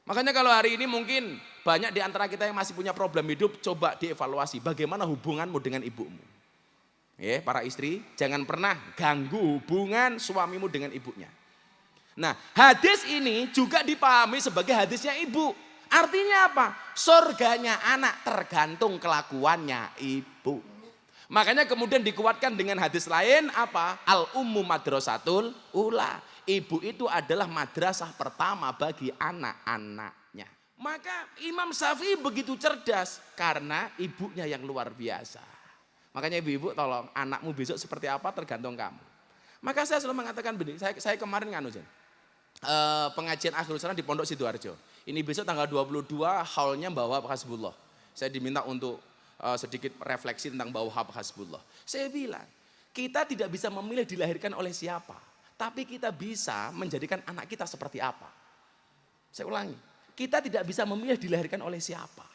Makanya kalau hari ini mungkin banyak di antara kita yang masih punya problem hidup, coba dievaluasi bagaimana hubunganmu dengan ibumu. Ya, para istri, jangan pernah ganggu hubungan suamimu dengan ibunya. Nah, hadis ini juga dipahami sebagai hadisnya ibu. Artinya apa? Surganya anak tergantung kelakuannya ibu. Makanya kemudian dikuatkan dengan hadis lain apa? Al ummu madrasatul ula. Ibu itu adalah madrasah pertama bagi anak-anaknya. Maka Imam Syafi'i begitu cerdas karena ibunya yang luar biasa. Makanya ibu-ibu tolong, anakmu besok seperti apa tergantung kamu. Maka saya selalu mengatakan begini, saya kemarin pengajian akhir sana di Pondok Sidoarjo. Ini besok tanggal 22 haulnya bawa Hasbullah. Saya diminta untuk sedikit refleksi tentang bawa Hasbullah. Saya bilang, kita tidak bisa memilih dilahirkan oleh siapa. Tapi kita bisa menjadikan anak kita seperti apa. Saya ulangi, kita tidak bisa memilih dilahirkan oleh siapa.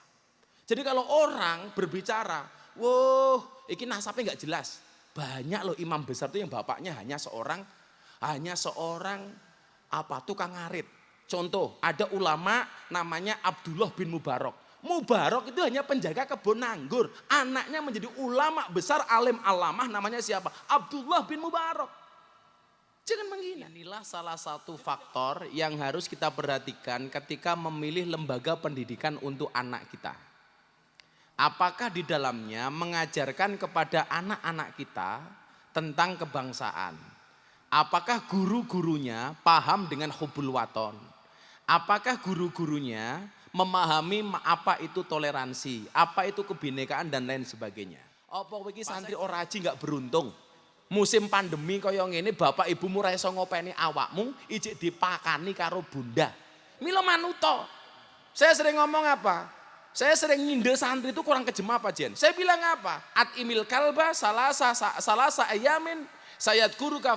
Jadi kalau orang berbicara, wah, ini nasabnya nggak jelas. Banyak loh imam besar itu yang bapaknya hanya seorang tukang ngarit. Contoh, ada ulama namanya Abdullah bin Mubarak. Mubarak itu hanya penjaga kebun anggur. Anaknya menjadi ulama besar, alim alamah, namanya siapa? Abdullah bin Mubarak. Jangan menghina. Inilah salah satu faktor yang harus kita perhatikan ketika memilih lembaga pendidikan untuk anak kita. Apakah di dalamnya mengajarkan kepada anak-anak kita tentang kebangsaan? Apakah guru-gurunya paham dengan hubbul waton? Apakah guru-gurunya memahami apa itu toleransi, apa itu kebinekaan dan lain sebagainya? Apa iki santri ora aji nggak beruntung? Musim pandemi kaya ngene bapak ibumu ra iso ngopeni awakmu, ijik dipakani karo bunda. Mila manuto. Saya sering ngomong apa? Saya sering nyindir santri itu kurang kejem apa Jen? Saya bilang apa? At imil kalba salasa ayamin sayat guru ka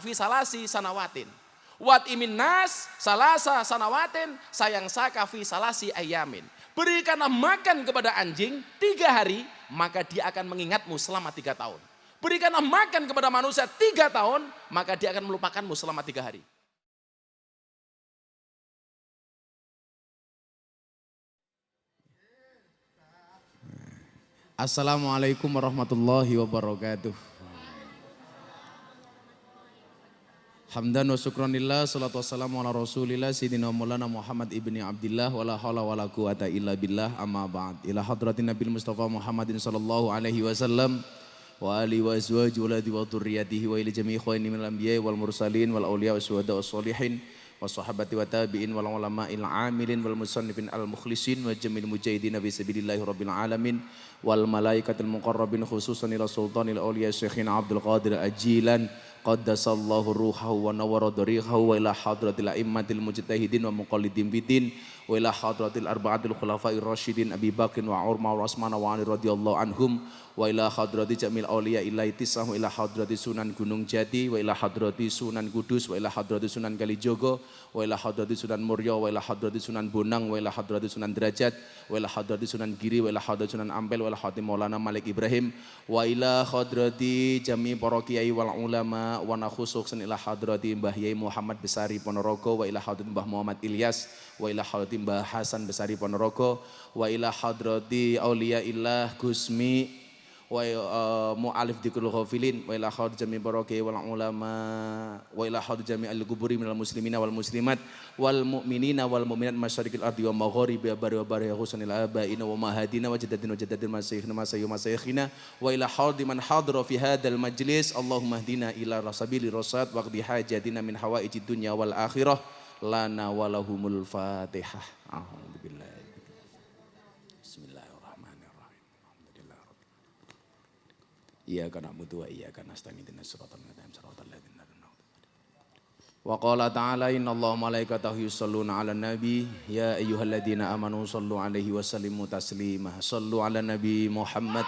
fisalasi sanawatin. Wat imin nas salasa sanawatin sayang saka fisalasi ayamin. Berikanlah makan kepada anjing 3 hari, maka dia akan mengingatmu selama 3 tahun. Berikanlah makan kepada manusia 3 tahun, maka dia akan melupakanmu selama 3 hari. Assalamualaikum warahmatullahi wabarakatuh. Hamdan wa syukranillah, salatu wassalamu ala rasulillah, sayyidina maulana Muhammad ibni Abdillah, wala hawla wala quwata illa billah, amma ba'd. Ila hadratin Nabil Mustafa Muhammadin sallallahu alaihi wasallam, wa alihi wa azwaji wa ladi wa dhurriyatihi wa ila jami'i ikhwani minal anbiya'i wal mursalin wal awliya wa syuhada wa sholihin wa sahabati wa tabi'in wal ulama'il amilin wal musannifin al mukhlisin wa jamil mujahidin fi sabilillahi rabbil alamin wal malaikatil muqarrabin khususan ila sultanil awliya syekhina Abdul Qadir Ajilan qaddasallahu ruhahu wa nawwara darihahu wa ila hadratil a'immatil mujtahidin wa muqallidin bidin wa ila hadratil arba'atil khulafa'ir rasyidin Abi Bakr wa Umar wa Utsman wa Ali radhiyallahu anhum wa ila hadrati jamil auliya ila itisah wa ila hadrati Sunan Gunung Jati wa ila hadrati Sunan Kudus wa ila hadrati Sunan Kalijogo wa ila hadrati Sunan Muryo wa ila hadrati Sunan Bonang wa ila hadrati Sunan Derajat wa ila hadrati Sunan Giri wa ila hadrati Sunan Ampel wa ila hadrati Maulana Malik Ibrahim wa ila hadrati jami para kiai wal ulama wa nakhususan ila hadrati Mbah Yai Muhammad Besari Ponorogo wa ila hadrati Mbah Muhammad Ilyas wa ila hadrati Mbah Hasan Besari Ponorogo wa ila hadrati auliya illah Gusmi wa mu'alif dzikrul ghafilin wa ila hadrati jami baraki wal ulama wa ila hadrati jami al-quburi minal muslimina wal muslimat wal mu'minina wal mu'minat masyariqil ardi wa magharibi wa bari husanil abaina wa mahadina wa jaddatin masayikhina wa ila hadrati man hadra fi hadzal majlis Allahumma hdina ila rasabili rasad wa qdi hajatina min hawaijid dunya wal akhirah lana wa lahumul fatihah. Alhamdulillah. Iyyaka na'budu wa iyyaka nasta'in ihdinas siratal ladzina an'amta 'alaihim. Wa qala ta'ala innallaha malaikatahu yusholluna 'alan nabi ya ayyuhalladzina amanu shallu 'alaihi wa sallimu taslima. Shallu 'alan nabi Muhammad.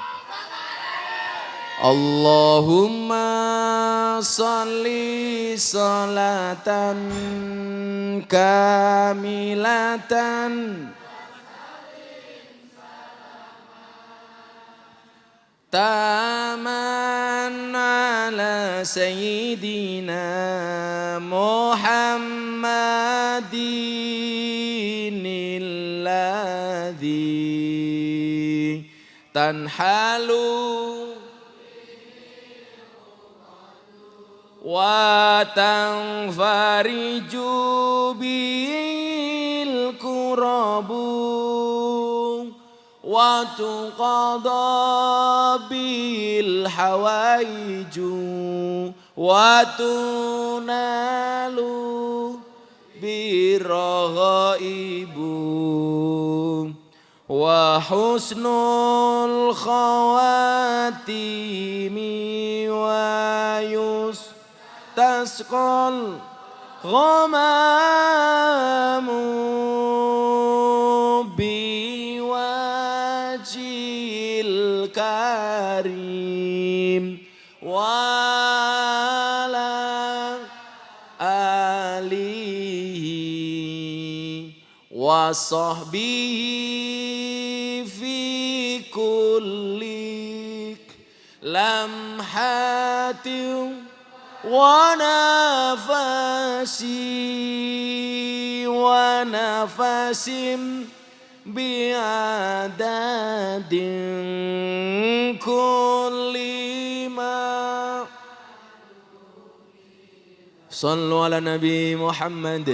Allahumma shalli sholatan kamilatan taman ala sayyidina Muhammadin alladhi tanhalu wa tanfariju bil kurabu wa tuqadha bil hawaiju wa tunalu birghaibu wa husnul khawatimi wa yustasqal ghamamu biwajil karim wala alihi wa sahbihi fi kulli lamhatin wa nafasim bi'adadin kulli ma sallu ala Nabi Muhammad.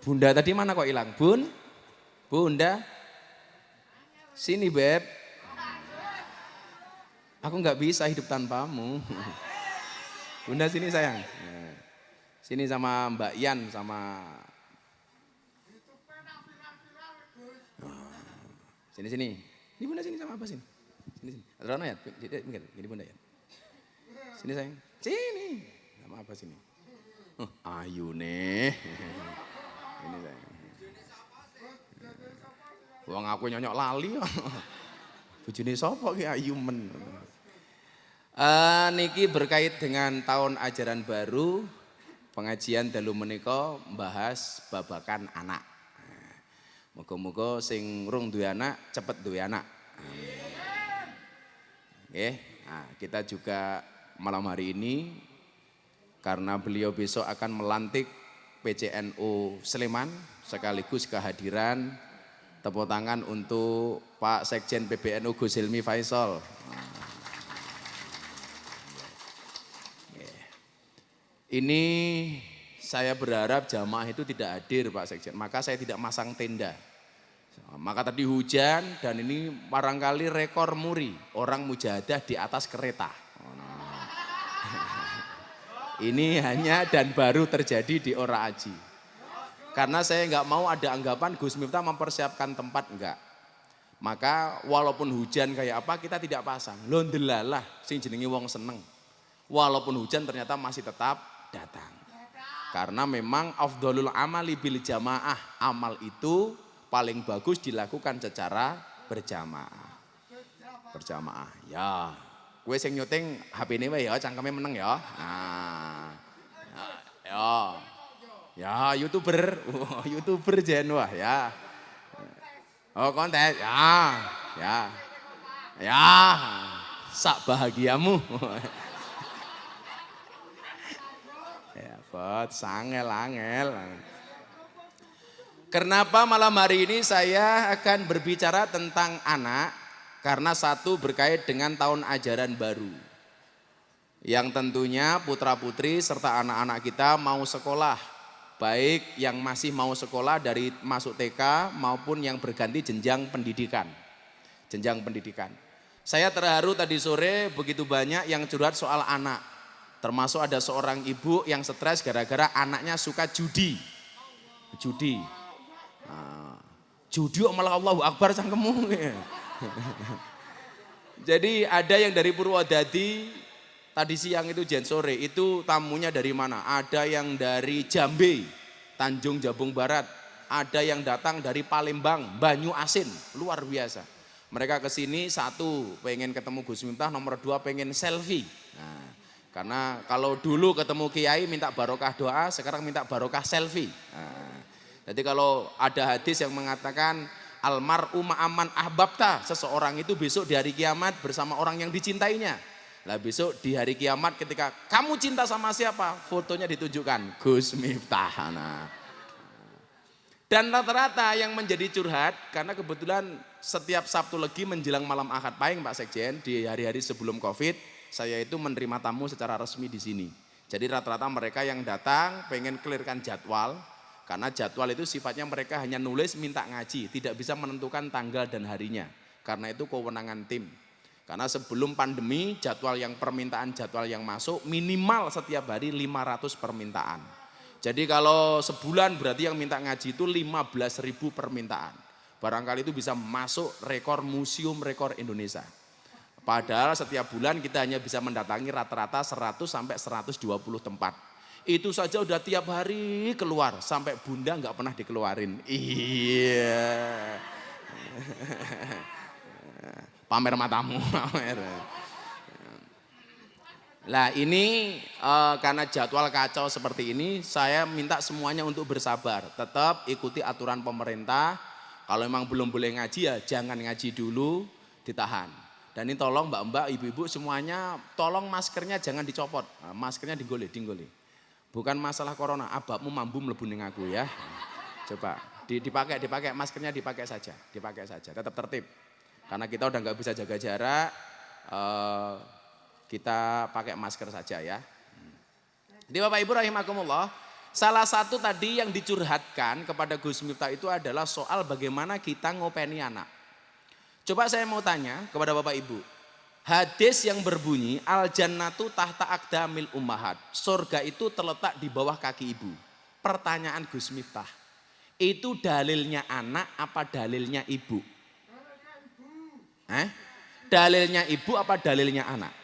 Bunda tadi mana kok hilang? Bunda, sini Beb. Aku nggak bisa hidup tanpamu. Bunda sini sayang. Sini sama Mbak Yan sama. Sini. Ini Bunda sini sama apa sini? Sini. Rono ya, gini Bunda ya. Sini sayang. Sini. Sama apa sini? Ayu nih. Ini sayang. Wong aku nyonyok lali. Bojone sapa ki ayu men. Niki berkait dengan tahun ajaran baru, pengajian dalu menika membahas babakan anak. Moga-moga sing rung duwe anak cepet duwe anak. Nggih. Nah, kita juga malam hari ini karena beliau besok akan melantik PCNU Sleman sekaligus kehadiran tepuk tangan untuk Pak Sekjen PBNU Gus Hilmi Faisal. Ini saya berharap jamaah itu tidak hadir Pak Sekjen, maka saya tidak masang tenda. Maka tadi hujan dan ini barangkali rekor muri, orang mujahadah di atas kereta. Ini hanya dan baru terjadi di Ora Aji. Karena saya nggak mau ada anggapan Gus Miftah mempersiapkan tempat, enggak. Maka walaupun hujan kayak apa kita tidak pasang. Lho ndelalah sing jenenge wong seneng. Walaupun hujan ternyata masih tetap datang. Karena memang afdhalul amali bil jamaah, amal itu paling bagus dilakukan secara berjamaah. Berjamaah. Ya. Kowe sing nyuting HP-ne wae ya, cangkeme meneng ya. Nah. Ya. Ya, YouTuber. YouTuber jen wah ya. Oh, konten. Ya. Ya. Ya. Sak bahagiamu. Ya, bot sangel-angel. Kenapa malam hari ini saya akan berbicara tentang anak? Karena satu berkait dengan tahun ajaran baru. Yang tentunya putra-putri serta anak-anak kita mau sekolah. Baik yang masih mau sekolah dari masuk TK maupun yang berganti jenjang pendidikan. Jenjang pendidikan. Saya terharu tadi sore begitu banyak yang curhat soal anak. Termasuk ada seorang ibu yang stres gara-gara anaknya suka judi. Judi. Nah, judi malah Allahu Akbar cangkemmu. Jadi ada yang dari Purwodadi, tadi siang itu jen sore, itu tamunya dari mana? Ada yang dari Jambe, Tanjung Jabung Barat. Ada yang datang dari Palembang, Banyu Asin, luar biasa. Mereka kesini satu pengen ketemu Gus Miftah, nomor dua pengen selfie. Nah, karena kalau dulu ketemu Kiai minta barokah doa, sekarang minta barokah selfie. Nah, jadi kalau ada hadis yang mengatakan almar'u ma'aman ahbabta, seseorang itu besok di hari kiamat bersama orang yang dicintainya. Lah besok di hari kiamat ketika kamu cinta sama siapa? Fotonya ditunjukkan Gus Miftah. Nah. Dan rata-rata yang menjadi curhat karena kebetulan setiap Sabtu Legi menjelang malam Ahad Pahing Pak Sekjen di hari-hari sebelum Covid, saya itu menerima tamu secara resmi di sini. Jadi rata-rata mereka yang datang pengen clearkan jadwal, karena jadwal itu sifatnya mereka hanya nulis minta ngaji, tidak bisa menentukan tanggal dan harinya. Karena itu kewenangan tim. Karena sebelum pandemi jadwal yang permintaan jadwal yang masuk minimal setiap hari 500 permintaan. Jadi kalau sebulan berarti yang minta ngaji itu 15.000 permintaan. Barangkali itu bisa masuk rekor museum rekor Indonesia. Padahal setiap bulan kita hanya bisa mendatangi rata-rata 100 sampai 120 tempat. Itu saja udah tiap hari keluar, sampai bunda nggak pernah dikeluarin. Iya. Pamer matamu, pamer. Nah ini karena jadwal kacau seperti ini, saya minta semuanya untuk bersabar. Tetap ikuti aturan pemerintah. Kalau memang belum boleh ngaji ya jangan ngaji dulu, ditahan. Dan ini tolong mbak-mbak, ibu-ibu semuanya tolong maskernya jangan dicopot. Nah, maskernya dinggoli. Bukan masalah corona, ababmu mambu mlebu ning aku ya. Coba dipakai maskernya dipakai saja, tetap tertib. Karena kita udah nggak bisa jaga jarak, kita pakai masker saja ya. Jadi Bapak Ibu rahimakumullah, salah satu tadi yang dicurhatkan kepada Gus Miftah itu adalah soal bagaimana kita ngopeni anak. Coba saya mau tanya kepada Bapak Ibu, hadis yang berbunyi al jannatu tahta aqdamil ummahat, surga itu terletak di bawah kaki ibu. Pertanyaan Gus Miftah, itu dalilnya anak apa dalilnya ibu? Dalilnya ibu apa dalilnya anak?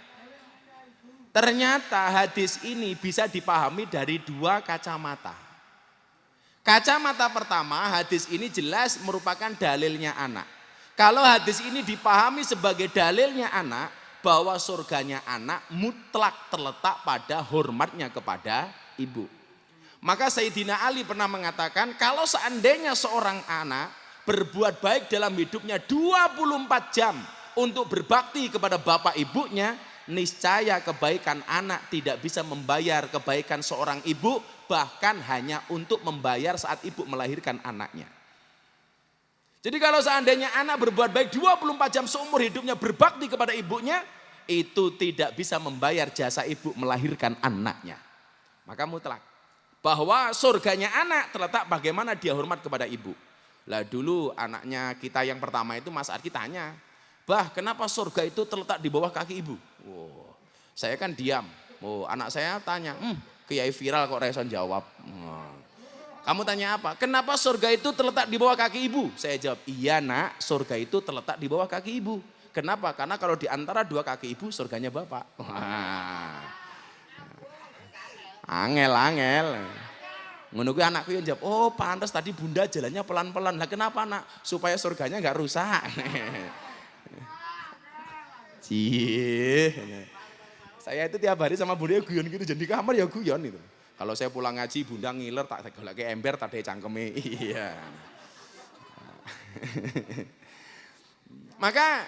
Ternyata hadis ini bisa dipahami dari dua kacamata. Kacamata pertama, hadis ini jelas merupakan dalilnya anak. Kalau hadis ini dipahami sebagai dalilnya anak, bahwa surganya anak mutlak terletak pada hormatnya kepada ibu. Maka Sayyidina Ali pernah mengatakan, kalau seandainya seorang anak berbuat baik dalam hidupnya 24 jam untuk berbakti kepada bapak ibunya, niscaya kebaikan anak tidak bisa membayar kebaikan seorang ibu, bahkan hanya untuk membayar saat ibu melahirkan anaknya. Jadi kalau seandainya anak berbuat baik 24 jam seumur hidupnya berbakti kepada ibunya, itu tidak bisa membayar jasa ibu melahirkan anaknya. Maka mutlak bahwa surganya anak terletak bagaimana dia hormat kepada ibu. Lah dulu anaknya kita yang pertama itu Mas Arki tanya, "Bah, kenapa surga itu terletak di bawah kaki ibu?" Oh, saya kan diam. Oh, anak saya tanya, kiai viral kok reson jawab. Kamu tanya apa? Kenapa surga itu terletak di bawah kaki ibu? Saya jawab, iya nak, surga itu terletak di bawah kaki ibu. Kenapa? Karena kalau di antara dua kaki ibu, surganya bapak. Angel. Menunggu anakku yang jawab, oh pantas tadi bunda jalannya pelan-pelan. Lah kenapa nak? Supaya surganya nggak rusak. Saya itu tiap hari sama bunda guyon gitu, jadi kamar ya guyon itu. Kalau saya pulang ngaji, bunda ngiler, tak golek ember, tak ada cangkeme. Iya. Maka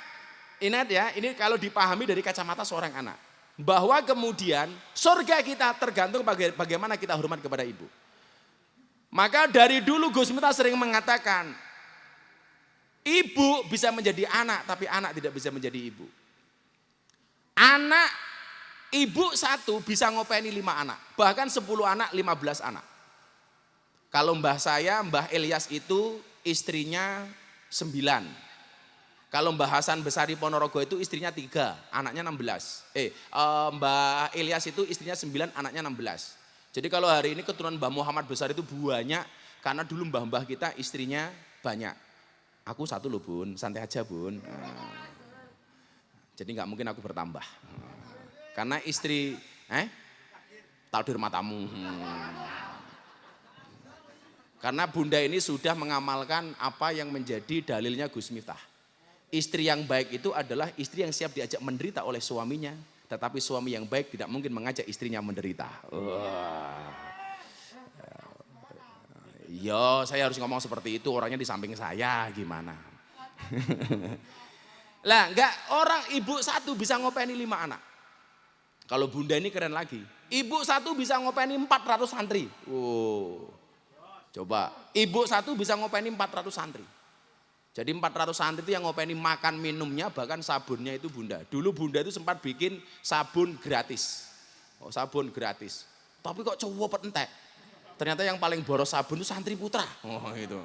ingat ya, ini kalau dipahami dari kacamata seorang anak. Bahwa kemudian surga kita tergantung bagaimana kita hormat kepada ibu. Maka dari dulu Gus Miftah sering mengatakan, ibu bisa menjadi anak, tapi anak tidak bisa menjadi ibu. Anak ibu satu bisa ngopeni 5 anak, bahkan 10 anak, 15 anak. Kalau mbah saya, Mbah Ilyas itu istrinya 9. Kalau Mbah Hasan Besari Ponorogo itu istrinya 3, anaknya 16. Mbah Ilyas itu istrinya 9, anaknya 16. Jadi kalau hari ini keturunan Mbah Muhammad Besar itu banyak, karena dulu mbah-mbah kita istrinya banyak. Aku 1 loh bun, santai aja bun. Jadi nggak mungkin aku bertambah. Karena istri, takdir matamu. Karena bunda ini sudah mengamalkan apa yang menjadi dalilnya Gus Miftah. Istri yang baik itu adalah istri yang siap diajak menderita oleh suaminya. Tetapi suami yang baik tidak mungkin mengajak istrinya menderita. Ya saya harus ngomong seperti itu, orangnya di samping saya gimana. Lah enggak, orang ibu 1 bisa ngopeni 5 anak. Kalau bunda ini keren lagi. Ibu satu bisa ngopeni 400 santri. Coba, ibu satu bisa ngopeni 400 santri. Jadi 400 santri itu yang ngopeni makan minumnya, bahkan sabunnya itu bunda. Dulu bunda itu sempat bikin sabun gratis. Sabun gratis. Tapi kok cowok entek. Ternyata yang paling boros sabun itu santri putra. Itu.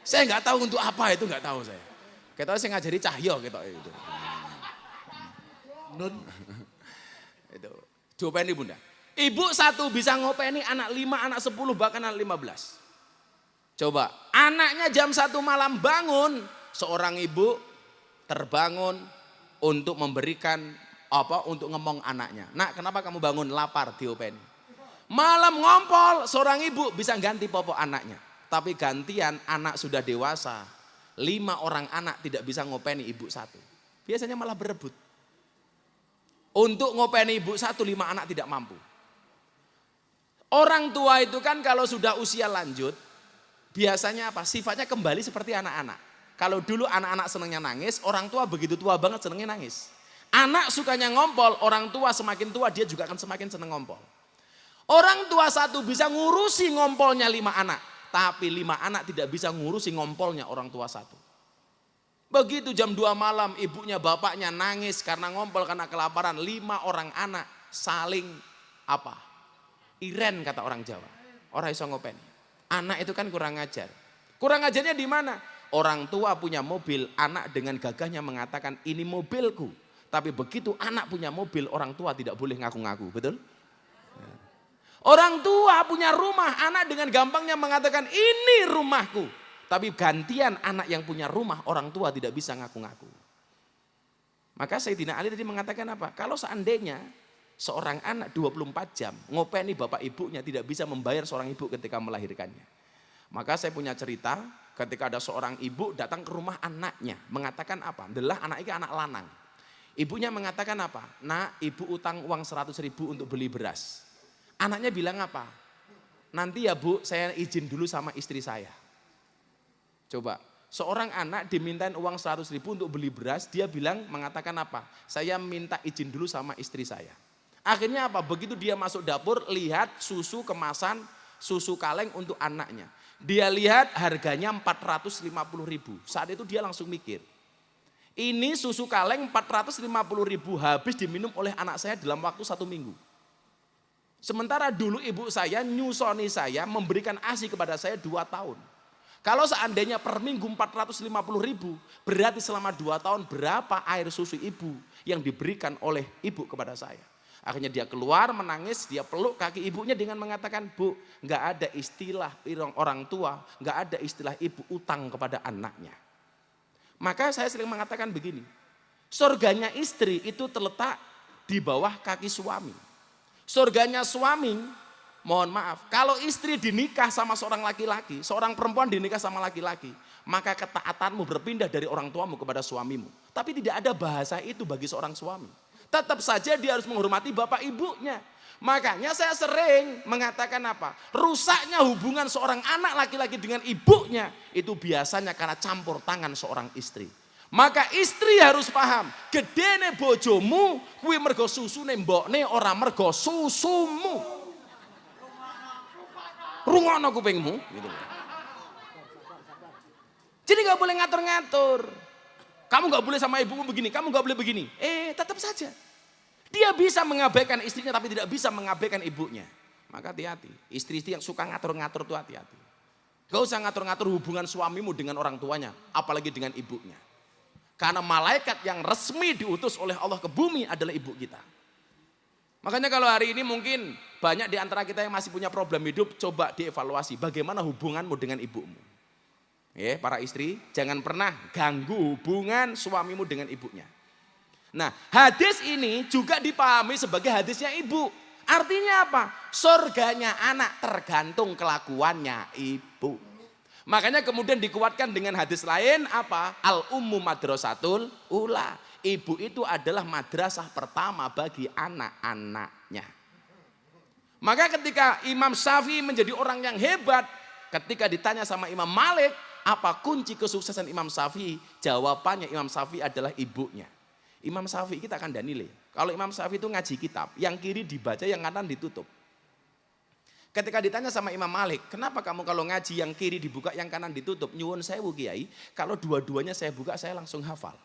Saya nggak tahu untuk apa itu, nggak tahu saya. Kita saya ngajari cahyo gitu. Nun. Itu. Diopeni bunda. Ibu satu bisa ngopeni anak 5, anak 10, bahkan anak 15. Coba, anaknya jam 1 malam bangun, seorang ibu terbangun untuk memberikan untuk ngomong anaknya. Nak, kenapa kamu bangun? Lapar, diopeni. Malam ngompol, seorang ibu bisa ganti popok anaknya. Tapi gantian anak sudah dewasa, 5 orang anak tidak bisa ngopeni ibu satu. Biasanya malah berebut. Untuk ngopeni ibu satu, 5 anak tidak mampu. Orang tua itu kan kalau sudah usia lanjut, biasanya apa? Sifatnya kembali seperti anak-anak. Kalau dulu anak-anak senangnya nangis, orang tua begitu tua banget senangnya nangis. Anak sukanya ngompol, orang tua semakin tua dia juga akan semakin senang ngompol. Orang tua satu bisa ngurusi ngompolnya 5 anak. Tapi 5 anak tidak bisa ngurusi ngompolnya orang tua satu. Begitu jam 2 malam ibunya bapaknya nangis karena ngompol, karena kelaparan. 5 orang anak saling iren kata orang Jawa. Orang iso ngopeni. Anak itu kan kurang ajar. Kurang ajarnya di mana? Orang tua punya mobil, anak dengan gagahnya mengatakan ini mobilku. Tapi begitu anak punya mobil, orang tua tidak boleh ngaku-ngaku, betul? Orang tua punya rumah, anak dengan gampangnya mengatakan ini rumahku. Tapi gantian anak yang punya rumah, orang tua tidak bisa ngaku-ngaku. Maka Sayyidina Ali tadi mengatakan apa? Kalau seandainya seorang anak 24 jam ngopeni bapak ibunya, tidak bisa membayar seorang ibu ketika melahirkannya. Maka saya punya cerita ketika ada seorang ibu datang ke rumah anaknya. Mengatakan apa? Adalah anak ini anak lanang. Ibunya mengatakan apa? Nak, ibu utang uang 100.000 untuk beli beras. Anaknya bilang apa? Nanti ya bu, saya izin dulu sama istri saya. Coba, seorang anak dimintain uang 100.000 untuk beli beras, dia mengatakan apa? Saya minta izin dulu sama istri saya. Akhirnya apa? Begitu dia masuk dapur, lihat susu kemasan, susu kaleng untuk anaknya. Dia lihat harganya 450.000. Saat itu dia langsung mikir, ini susu kaleng 450.000 habis diminum oleh anak saya dalam waktu 1 minggu. Sementara dulu ibu saya nyusoni saya, memberikan ASI kepada saya 2 tahun. Kalau seandainya per minggu 450.000, berarti selama 2 tahun berapa air susu ibu yang diberikan oleh ibu kepada saya. Akhirnya dia keluar menangis, dia peluk kaki ibunya dengan mengatakan, Bu, nggak ada istilah orang tua, nggak ada istilah ibu utang kepada anaknya. Maka saya sering mengatakan begini, surganya istri itu terletak di bawah kaki suami. Surganya suami, mohon maaf, kalau istri dinikah sama seorang laki-laki, seorang perempuan dinikah sama laki-laki, maka ketaatanmu berpindah dari orang tuamu kepada suamimu. Tapi tidak ada bahasa itu bagi seorang suami. Tetap saja dia harus menghormati bapak ibunya. Makanya saya sering mengatakan apa? Rusaknya hubungan seorang anak laki-laki dengan ibunya, itu biasanya karena campur tangan seorang istri. Maka istri harus paham, gedene bojomu kuwi mergo susune mbokne ora mergo susumu. Rungokno kupingmu gitu. Jadi gak boleh ngatur-ngatur. Kamu gak boleh sama ibumu begini, kamu gak boleh begini. Tetap saja. Dia bisa mengabaikan istrinya tapi tidak bisa mengabaikan ibunya. Maka hati-hati. Istri-istri yang suka ngatur-ngatur itu hati-hati. Gak usah ngatur-ngatur hubungan suamimu dengan orang tuanya, apalagi dengan ibunya. Karena malaikat yang resmi diutus oleh Allah ke bumi adalah ibu kita. Makanya kalau hari ini mungkin banyak di antara kita yang masih punya problem hidup, coba dievaluasi bagaimana hubunganmu dengan ibumu. Para istri, jangan pernah ganggu hubungan suamimu dengan ibunya. Nah, hadis ini juga dipahami sebagai hadisnya ibu. Artinya apa? Surganya anak tergantung kelakuannya ibu. Makanya kemudian dikuatkan dengan hadis lain apa? Al-ummu madrasatul ula. Ibu itu adalah madrasah pertama bagi anak-anaknya. Maka ketika Imam Syafi'i menjadi orang yang hebat, ketika ditanya sama Imam Malik, Apa kunci kesuksesan Imam Syafi'i? Jawabannya Imam Syafi'i adalah ibunya. Imam Syafi'i kita akan danile. Kalau Imam Syafi'i itu ngaji kitab, yang kiri dibaca, yang kanan ditutup. Ketika ditanya sama Imam Malik, kenapa kamu kalau ngaji yang kiri dibuka, yang kanan ditutup? Nyuwun sewu Kiai, kalau dua-duanya saya buka saya langsung hafal.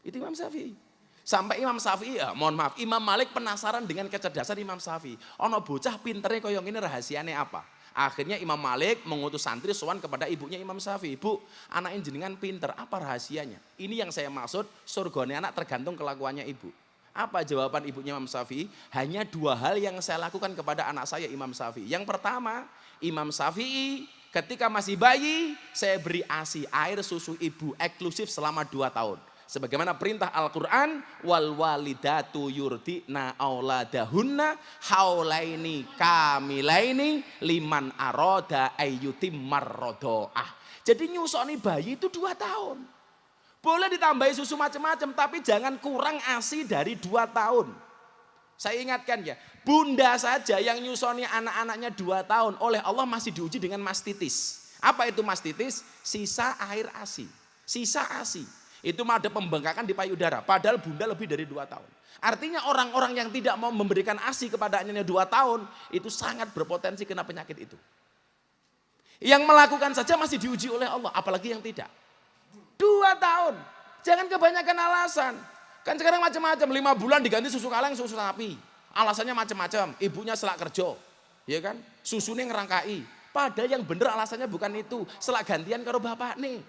Itu Imam Syafi'i. Sampai Imam Syafi'i, mohon maaf, Imam Malik penasaran dengan kecerdasan Imam Syafi'i. Ono bocah pinternya koyong ini rahasianya apa? Akhirnya Imam Malik mengutus santri sowan kepada ibunya Imam Syafi'i. Bu, anak jenengan pinter, apa rahasianya? Ini yang saya maksud, surganya anak tergantung kelakuannya ibu. Apa jawaban ibunya Imam Syafi'i? Hanya 2 hal yang saya lakukan kepada anak saya Imam Syafi'i. Yang pertama, Imam Syafi'i ketika masih bayi, saya beri ASI, air susu ibu, eksklusif selama 2 tahun. Sebagaimana perintah Al-Quran, wal walidatu yurdina auladahunna haulaini kamilaini liman aroda ayyutim marrodoah. Jadi nyusoni bayi itu 2 tahun. Boleh ditambahi susu macam-macam, tapi jangan kurang ASI dari 2 tahun. Saya ingatkan ya, bunda saja yang nyusoni anak-anaknya 2 tahun oleh Allah masih diuji dengan mastitis. Apa itu mastitis? Sisa air ASI, sisa ASI. Itu ada pembengkakan di payudara, padahal bunda lebih dari 2 tahun. Artinya orang-orang yang tidak mau memberikan ASI kepada anaknya 2 tahun, itu sangat berpotensi kena penyakit itu. Yang melakukan saja masih diuji oleh Allah, apalagi yang tidak. 2 tahun, jangan kebanyakan alasan. Kan sekarang macam-macam, 5 bulan diganti susu kaleng, susu sapi. Alasannya macam-macam, ibunya selak kerja, ya kan? Susunya ngerangkai. Padahal yang benar alasannya bukan itu, selak gantian karo bapak nih.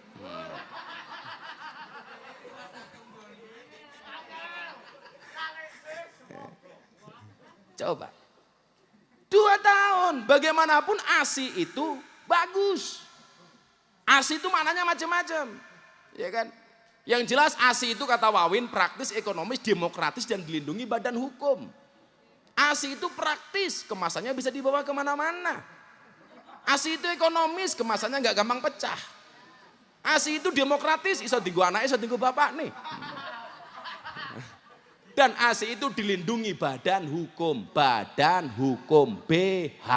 Coba 2 tahun, bagaimanapun ASI itu bagus. ASI itu maknanya macam-macam, ya kan? Yang jelas ASI itu kata Wawin praktis, ekonomis, demokratis dan dilindungi badan hukum. ASI itu praktis, kemasannya bisa dibawa kemana-mana. ASI itu ekonomis, kemasannya nggak gampang pecah. ASI itu demokratis, iso digo anak, iso digo bapak nih. Dan ASI itu dilindungi badan hukum BH.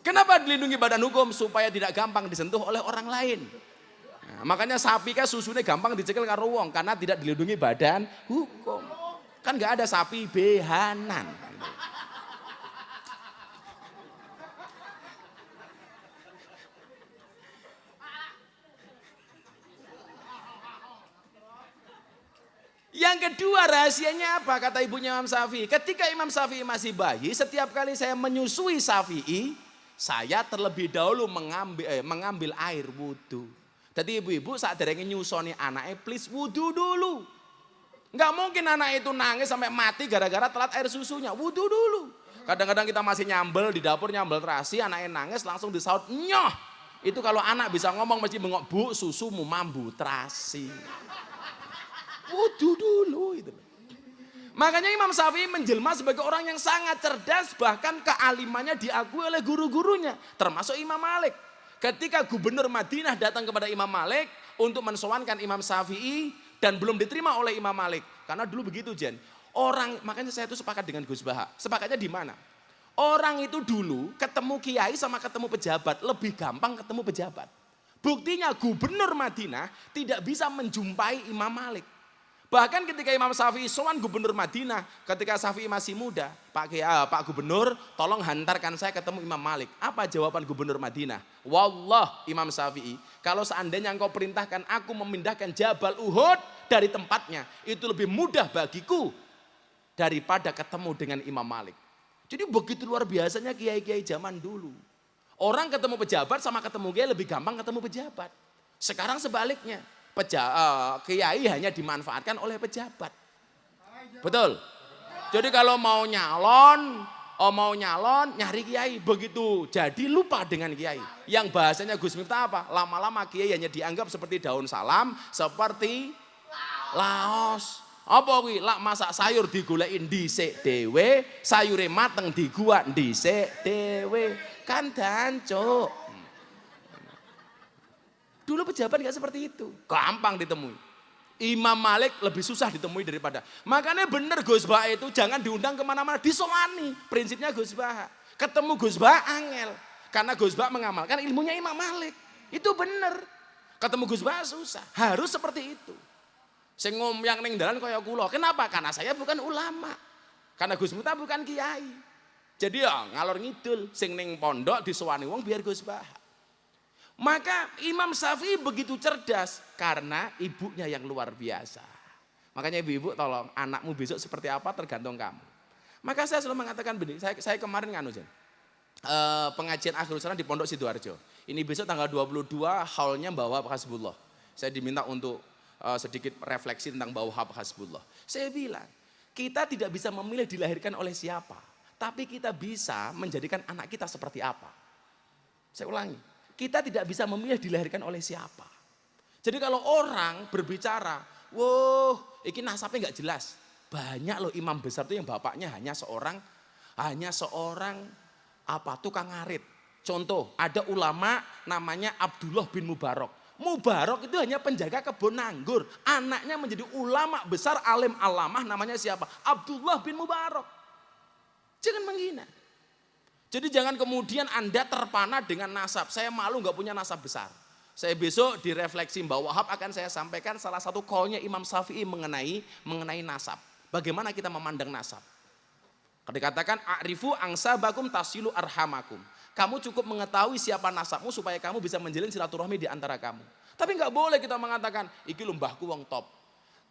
Kenapa dilindungi badan hukum? Supaya tidak gampang disentuh oleh orang lain. Nah, makanya sapi kan susunya gampang dicekel karo wong karena tidak dilindungi badan hukum. Kan nggak ada sapi behanan. Yang kedua rahasianya apa? Kata ibunya Imam Syafi'i. Ketika Imam Syafi'i masih bayi, setiap kali saya menyusui Syafi'i, saya terlebih dahulu mengambil air wudhu. Jadi ibu-ibu saat derenge nyusoni anaknya, please wudhu dulu. Nggak mungkin anak itu nangis sampai mati gara-gara telat air susunya. Wudhu dulu. Kadang-kadang kita masih nyambel di dapur, nyambel terasi, anaknya nangis langsung disaut, nyoh. Itu kalau anak bisa ngomong mesti bengok, bu susumu mambu terasi. Wudhu dulu itu. Makanya Imam Syafi'i menjelma sebagai orang yang sangat cerdas, bahkan kealimannya diakui oleh guru-gurunya, termasuk Imam Malik. Ketika gubernur Madinah datang kepada Imam Malik untuk mensowankan Imam Syafi'i dan belum diterima oleh Imam Malik, karena dulu begitu Jen. Makanya saya itu sepakat dengan Gus Baha. Sepakatnya di mana? Orang itu dulu ketemu kiai sama ketemu pejabat lebih gampang ketemu pejabat. Buktinya gubernur Madinah tidak bisa menjumpai Imam Malik. Bahkan ketika Imam Syafi'i sowan gubernur Madinah, ketika Syafi'i masih muda, Pak Gubernur, tolong hantarkan saya ketemu Imam Malik. Apa jawaban gubernur Madinah? Wallah Imam Syafi'i, kalau seandainya engkau perintahkan aku memindahkan Jabal Uhud dari tempatnya, itu lebih mudah bagiku daripada ketemu dengan Imam Malik. Jadi begitu luar biasanya kiai-kiai zaman dulu. Orang ketemu pejabat sama ketemu kiai lebih gampang ketemu pejabat. Sekarang sebaliknya. Kiai hanya dimanfaatkan oleh pejabat. Betul. Jadi kalau mau nyalon nyari kiai, begitu jadi lupa dengan kiai. Yang bahasanya Gus Miftah apa? Lama-lama kiai hanya dianggap seperti daun salam, seperti laos. Apa kuwi? Lak masak sayur digolekin dhisik dhewe, sayure mateng diguak dhisik dhewe. Kan dancuk. Dulu pejabat gak seperti itu, gampang ditemui. Imam Malik lebih susah ditemui daripada. Makanya bener Gus Bah itu jangan diundang kemana-mana, disowani. Prinsipnya Gus Bah. Ketemu Gus Bah angel. Karena Gus Bah mengamalkan ilmunya Imam Malik. Itu bener. Ketemu Gus Bah susah. Harus seperti itu. Sing ngomyang ning dalan kaya kula. Kenapa? Karena saya bukan ulama. Karena Gus Miftah bukan kiai. Jadi ya ngalor ngidul. Sing ning pondok disowani wong biar Gus Bah. Maka Imam Syafi'i begitu cerdas karena ibunya yang luar biasa. Makanya ibu-ibu tolong anakmu besok seperti apa tergantung kamu. Maka saya selalu mengatakan begini, saya kemarin pengajian akhir sana di Pondok Sidoarjo. Ini besok tanggal 22 haulnya bawa Hasbullah. Saya diminta untuk sedikit refleksi tentang bawa Hasbullah. Saya bilang, kita tidak bisa memilih dilahirkan oleh siapa. Tapi kita bisa menjadikan anak kita seperti apa. Saya ulangi. Kita tidak bisa memilih dilahirkan oleh siapa. Jadi kalau orang berbicara, wah, ini nasabnya nggak jelas. Banyak loh imam besar itu yang bapaknya hanya seorang tukang ngarit. Contoh, ada ulama namanya Abdullah bin Mubarak. Mubarak itu hanya penjaga kebun anggur. Anaknya menjadi ulama besar, alim alamah, namanya siapa? Abdullah bin Mubarak. Jangan menghina. Jadi jangan kemudian Anda terpana dengan nasab. Saya malu nggak punya nasab besar. Saya besok di refleksi Mbak Wahab akan saya sampaikan salah satu call-nya Imam Syafi'i mengenai nasab. Bagaimana kita memandang nasab? Dikatakan a'rifu angsabakum tasilu arhamakum. Kamu cukup mengetahui siapa nasabmu supaya kamu bisa menjalin silaturahmi di antara kamu. Tapi nggak boleh kita mengatakan iki lho mbahku wong top.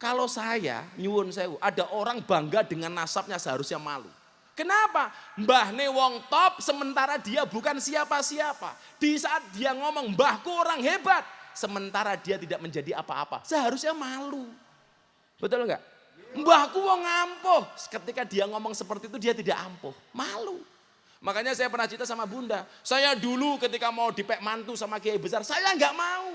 Kalau saya nyuwun sewu, ada orang bangga dengan nasabnya seharusnya malu. Kenapa? Mbahne wong top sementara dia bukan siapa-siapa. Di saat dia ngomong mbahku orang hebat, sementara dia tidak menjadi apa-apa. Seharusnya malu. Betul enggak? Mbahku wong ampuh. Ketika dia ngomong seperti itu dia tidak ampuh. Malu. Makanya saya pernah cerita sama bunda. Saya dulu ketika mau dipek mantu sama kiai besar, saya enggak mau.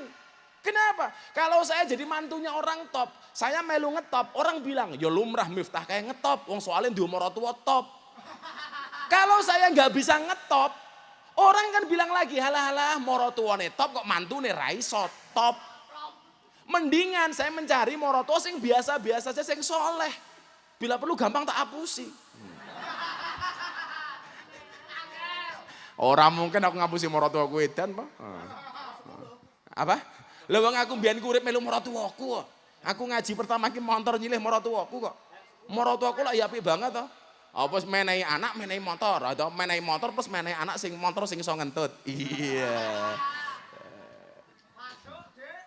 Kenapa? Kalau saya jadi mantunya orang top, saya melu ngetop, orang bilang, ya lumrah Miftah kayak ngetop, wong soalnya di umur tua top. Kalau saya nggak bisa ngetop, orang kan bilang lagi, halah morotuane top kok mantune raiso top. Mendingan saya mencari morotua sing biasa-biasa saja, sing soleh. Bila perlu gampang tak hapusi. Orang mungkin aku ngapusi morotua gue dan apa? Lewang aku biyen kurip melu morotuaku kok. Aku ngaji pertama ki motor nyilih morotuaku kok. Morotuaku lah ya apik banget toh. Apa menehi anak menehi motor atau menehi motor plus menehi anak sing motor sing iso ngentut. Iya. Masuk, Dek.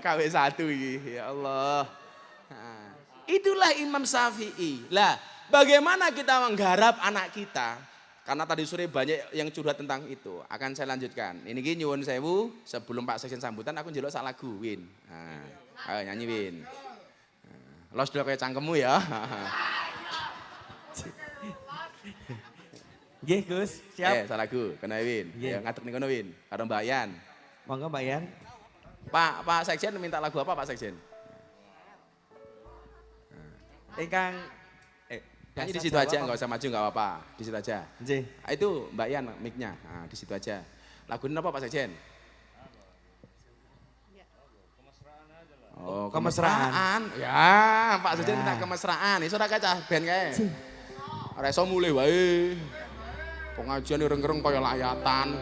KW 1 iki, ya Allah. Nah, itulah Imam Syafi'i. Lah, bagaimana kita menggarap anak kita? Karena tadi sore banyak yang curhat tentang itu. Akan saya lanjutkan. Ini gini nyuwun sewu, sebelum Pak Sekjen sambutan aku njeluk sak lagu Win. Nah, ayo nyanyi Win. Los dulu kayak cangkemmu ya. Nggih Gus, siap. Sak lagu kena Win. Ya ngadeg ning kono Win, karo Mbak Yan. Monggo Mbak Yan. Pak Sekjen minta lagu apa Pak Sekjen? Ingkang Nyanyi di situ aja, nggak usah maju nggak apa-apa, di situ aja. Nggih. Itu Mbak Yan mic-nya, nah, di situ aja. Lagunya apa Pak Sekjen? Oh, kemesraan. Ya, Pak Sekjen minta kemesraan. Iso ora kacah ben kae. Ora iso mulih wae. Pengajian ireng-ireng kaya layatan.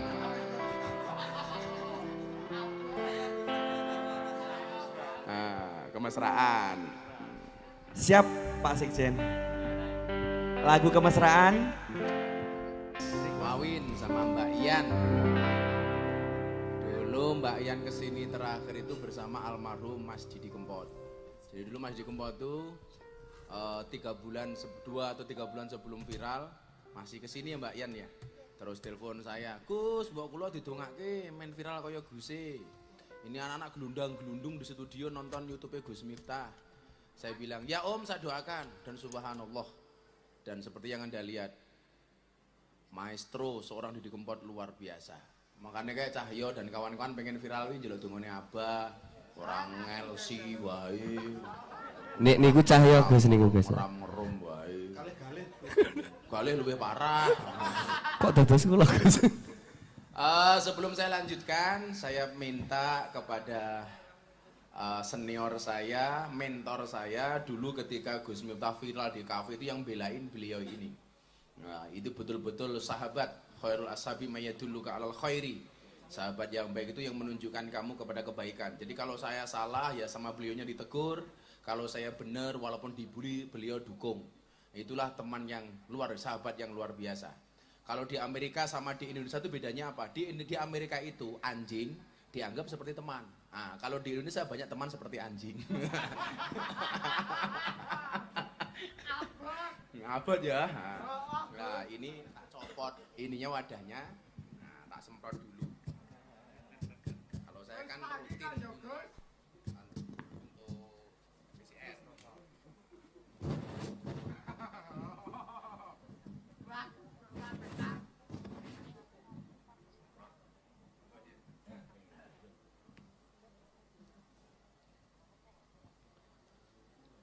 Nah, kemesraan. Siap Pak Sekjen. Lagu kemesraan. Wawin sama Mbak Yan. Dulu Mbak Yan kesini terakhir itu bersama almarhum Mas Didi Kempot. Jadi dulu Mas Didi Kempot itu 2 atau 3 bulan sebelum viral masih kesini ya Mbak Yan ya. Terus telepon saya, Gus, mbok kula didongake men viral kaya Guse. Ini anak-anak gelundang-gelundung di studio nonton YouTube-nya Gus Miftah. Saya bilang, ya Om saya doakan dan subhanallah. Dan seperti yang Anda lihat, maestro seorang Didi Kempot luar biasa. Makanya kayak Cahyo dan kawan-kawan pengen viral ini jelek dungone Abah, orang ngelusi wae. Niku Cahyo Gus niku Gus. Orang merum wae. Galih lebih parah. Kok dados kula Gus? Sebelum saya lanjutkan, saya minta kepada senior saya, mentor saya dulu ketika Gus Miftah viral di kafe itu yang belain beliau ini. Nah, itu betul-betul sahabat khairul ashabi mayadulluka alal khairi. Sahabat yang baik itu yang menunjukkan kamu kepada kebaikan. Jadi kalau saya salah ya sama beliaunya ditegur, kalau saya benar walaupun dibully beliau dukung. Itulah teman yang sahabat yang luar biasa. Kalau di Amerika sama di Indonesia itu bedanya apa? Di Amerika itu anjing dianggap seperti teman. Nah, kalau di Indonesia banyak teman seperti anjing. Ngabot ya. Nah, ini tak copot ininya wadahnya. Nah, tak semprot dulu. Kalau saya kan rutin untuk PCR.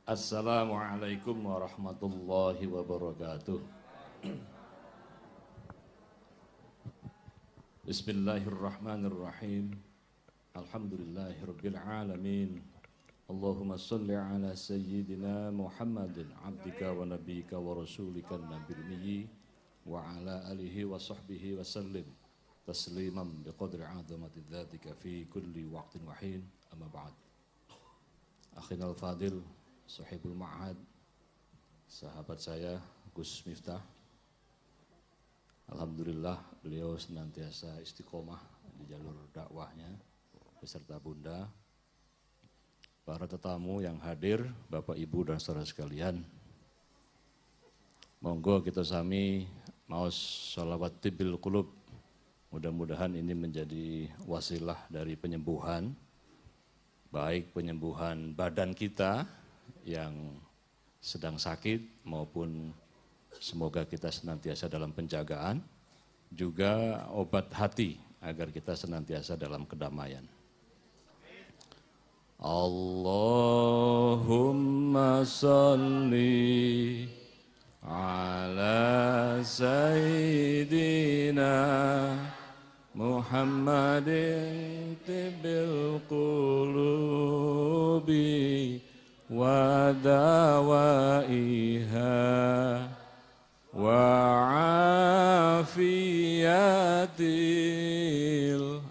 Assalamualaikum warahmatullahi wabarakatuh. Bismillahirrahmanirrahim. Alhamdulillahirabbil alamin. Allahumma shalli ala sayyidina Muhammadin abdika wa nabiyyika wa rasulika nabiyil ummi wa ala alihi wa sahbihi wa sallim tasliman biqadri 'azamati dzatika fi kulli waqtin wa hin. Amma ba'd. Akhinal fadil, Sahibul Ma'had, sahabat saya Gus Miftah. Alhamdulillah beliau senantiasa istiqomah di jalur dakwahnya beserta Bunda. Para tetamu yang hadir, Bapak Ibu dan saudara sekalian. Monggo kita sami maos sholawat tibil qulub. Mudah-mudahan ini menjadi wasilah dari penyembuhan, baik penyembuhan badan kita yang sedang sakit maupun semoga kita senantiasa dalam penjagaan, juga obat hati agar kita senantiasa dalam kedamaian. Allahumma salli ala sayyidina Muhammadin tibil qulubi wa dawaiha wa afiyatil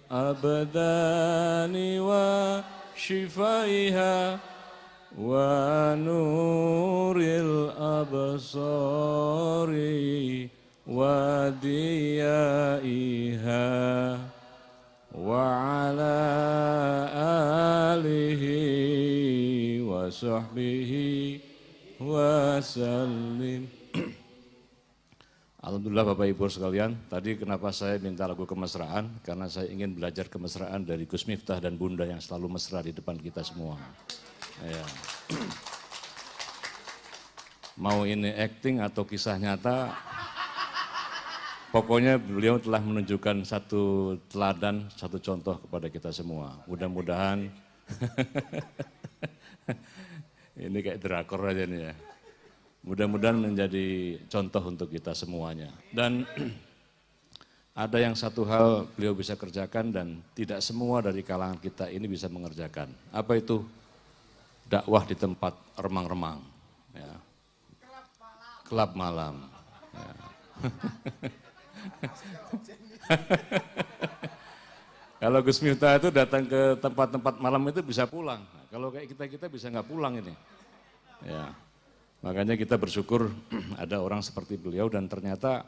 abdani wa shifaiha wa nuril absari wa diyaiha wa ala alihi wa sahbihi wa sallim. Alhamdulillah Bapak Ibu sekalian, tadi kenapa saya minta lagu kemesraan? Karena saya ingin belajar kemesraan dari Gus Miftah dan Bunda yang selalu mesra di depan kita semua. Ya. Mau ini acting atau kisah nyata, pokoknya beliau telah menunjukkan satu teladan, satu contoh kepada kita semua. Mudah-mudahan ini kayak drakor aja nih ya. Mudah-mudahan menjadi contoh untuk kita semuanya. Dan ada yang satu hal beliau bisa kerjakan dan tidak semua dari kalangan kita ini bisa mengerjakan. Apa itu? Dakwah di tempat remang-remang. Ya. Kelab malam. Ya. Kalau Gus Miftah itu datang ke tempat-tempat malam itu bisa pulang. Nah, kalau kayak kita bisa nggak pulang ini. Ya. Makanya kita bersyukur ada orang seperti beliau dan ternyata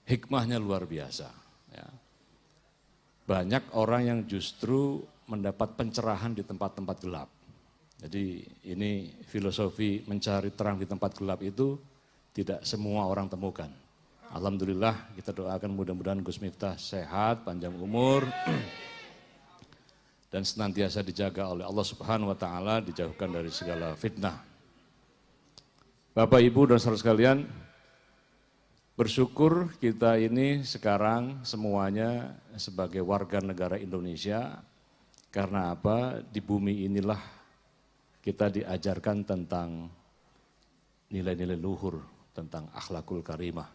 hikmahnya luar biasa. Ya. Banyak orang yang justru mendapat pencerahan di tempat-tempat gelap. Jadi ini filosofi mencari terang di tempat gelap itu tidak semua orang temukan. Alhamdulillah kita doakan mudah-mudahan Gus Miftah sehat, panjang umur, dan senantiasa dijaga oleh Allah Subhanahu wa Ta'ala, dijauhkan dari segala fitnah. Bapak, Ibu, dan saudara sekalian, bersyukur kita ini sekarang semuanya sebagai warga negara Indonesia, karena apa? Di bumi inilah kita diajarkan tentang nilai-nilai luhur, tentang akhlakul karimah.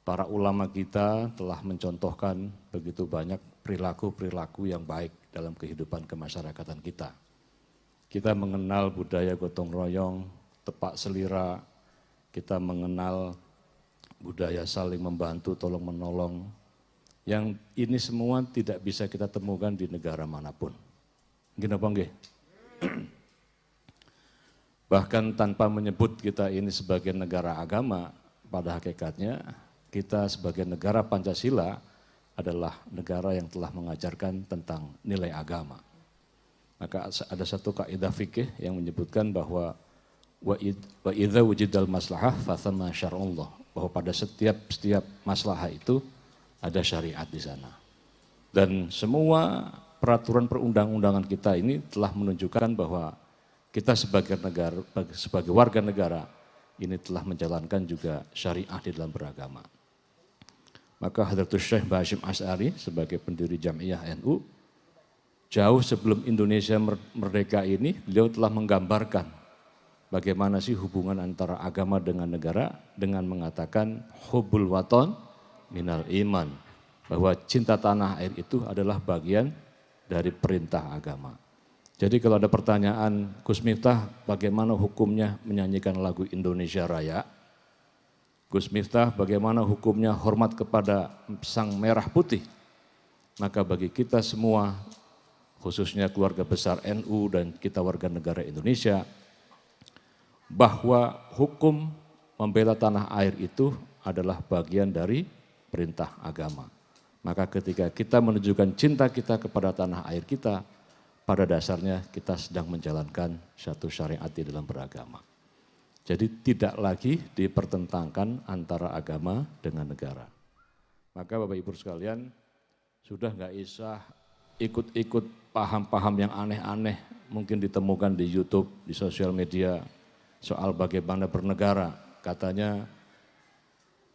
para ulama kita telah mencontohkan begitu banyak perilaku-perilaku yang baik dalam kehidupan kemasyarakatan kita. Kita mengenal budaya gotong royong, tepak selira, kita mengenal budaya saling membantu, tolong menolong, yang ini semua tidak bisa kita temukan di negara manapun. Gini apa enggak? Bahkan tanpa menyebut kita ini sebagai negara agama, pada hakikatnya kita sebagai negara Pancasila adalah negara yang telah mengajarkan tentang nilai agama. Maka ada satu kaidah fikih yang menyebutkan bahwa wa idza wujidal maslahah fathamma syar'ullah, bahwa pada setiap maslahah itu ada syariat di sana. Dan semua peraturan perundang-undangan kita ini telah menunjukkan bahwa kita sebagai warga negara ini telah menjalankan juga syariah di dalam beragama. Maka Hadratus Syekh Mbah Hasyim Asy'ari sebagai pendiri Jam'iyah NU, jauh sebelum Indonesia merdeka ini, beliau telah menggambarkan bagaimana sih hubungan antara agama dengan negara dengan mengatakan hubbul waton minal iman, bahwa cinta tanah air itu adalah bagian dari perintah agama. Jadi kalau ada pertanyaan, Gus Miftah bagaimana hukumnya menyanyikan lagu Indonesia Raya? Gus Miftah bagaimana hukumnya hormat kepada sang merah putih? Maka bagi kita semua, khususnya keluarga besar NU dan kita warga negara Indonesia, bahwa hukum membela tanah air itu adalah bagian dari perintah agama. Maka ketika kita menunjukkan cinta kita kepada tanah air kita, pada dasarnya kita sedang menjalankan satu syariat di dalam beragama. Jadi tidak lagi dipertentangkan antara agama dengan negara. Maka Bapak Ibu sekalian, sudah nggak isah ikut-ikut paham-paham yang aneh-aneh mungkin ditemukan di YouTube, di sosial media soal bagaimana bernegara. Katanya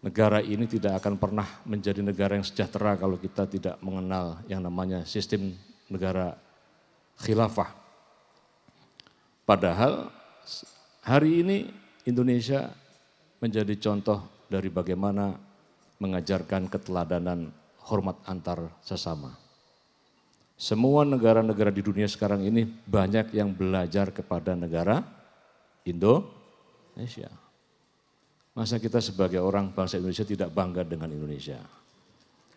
negara ini tidak akan pernah menjadi negara yang sejahtera kalau kita tidak mengenal yang namanya sistem negara khilafah. Padahal hari ini Indonesia menjadi contoh dari bagaimana mengajarkan keteladanan hormat antar sesama. Semua negara-negara di dunia sekarang ini banyak yang belajar kepada negara Indonesia. Masa kita sebagai orang bangsa Indonesia tidak bangga dengan Indonesia?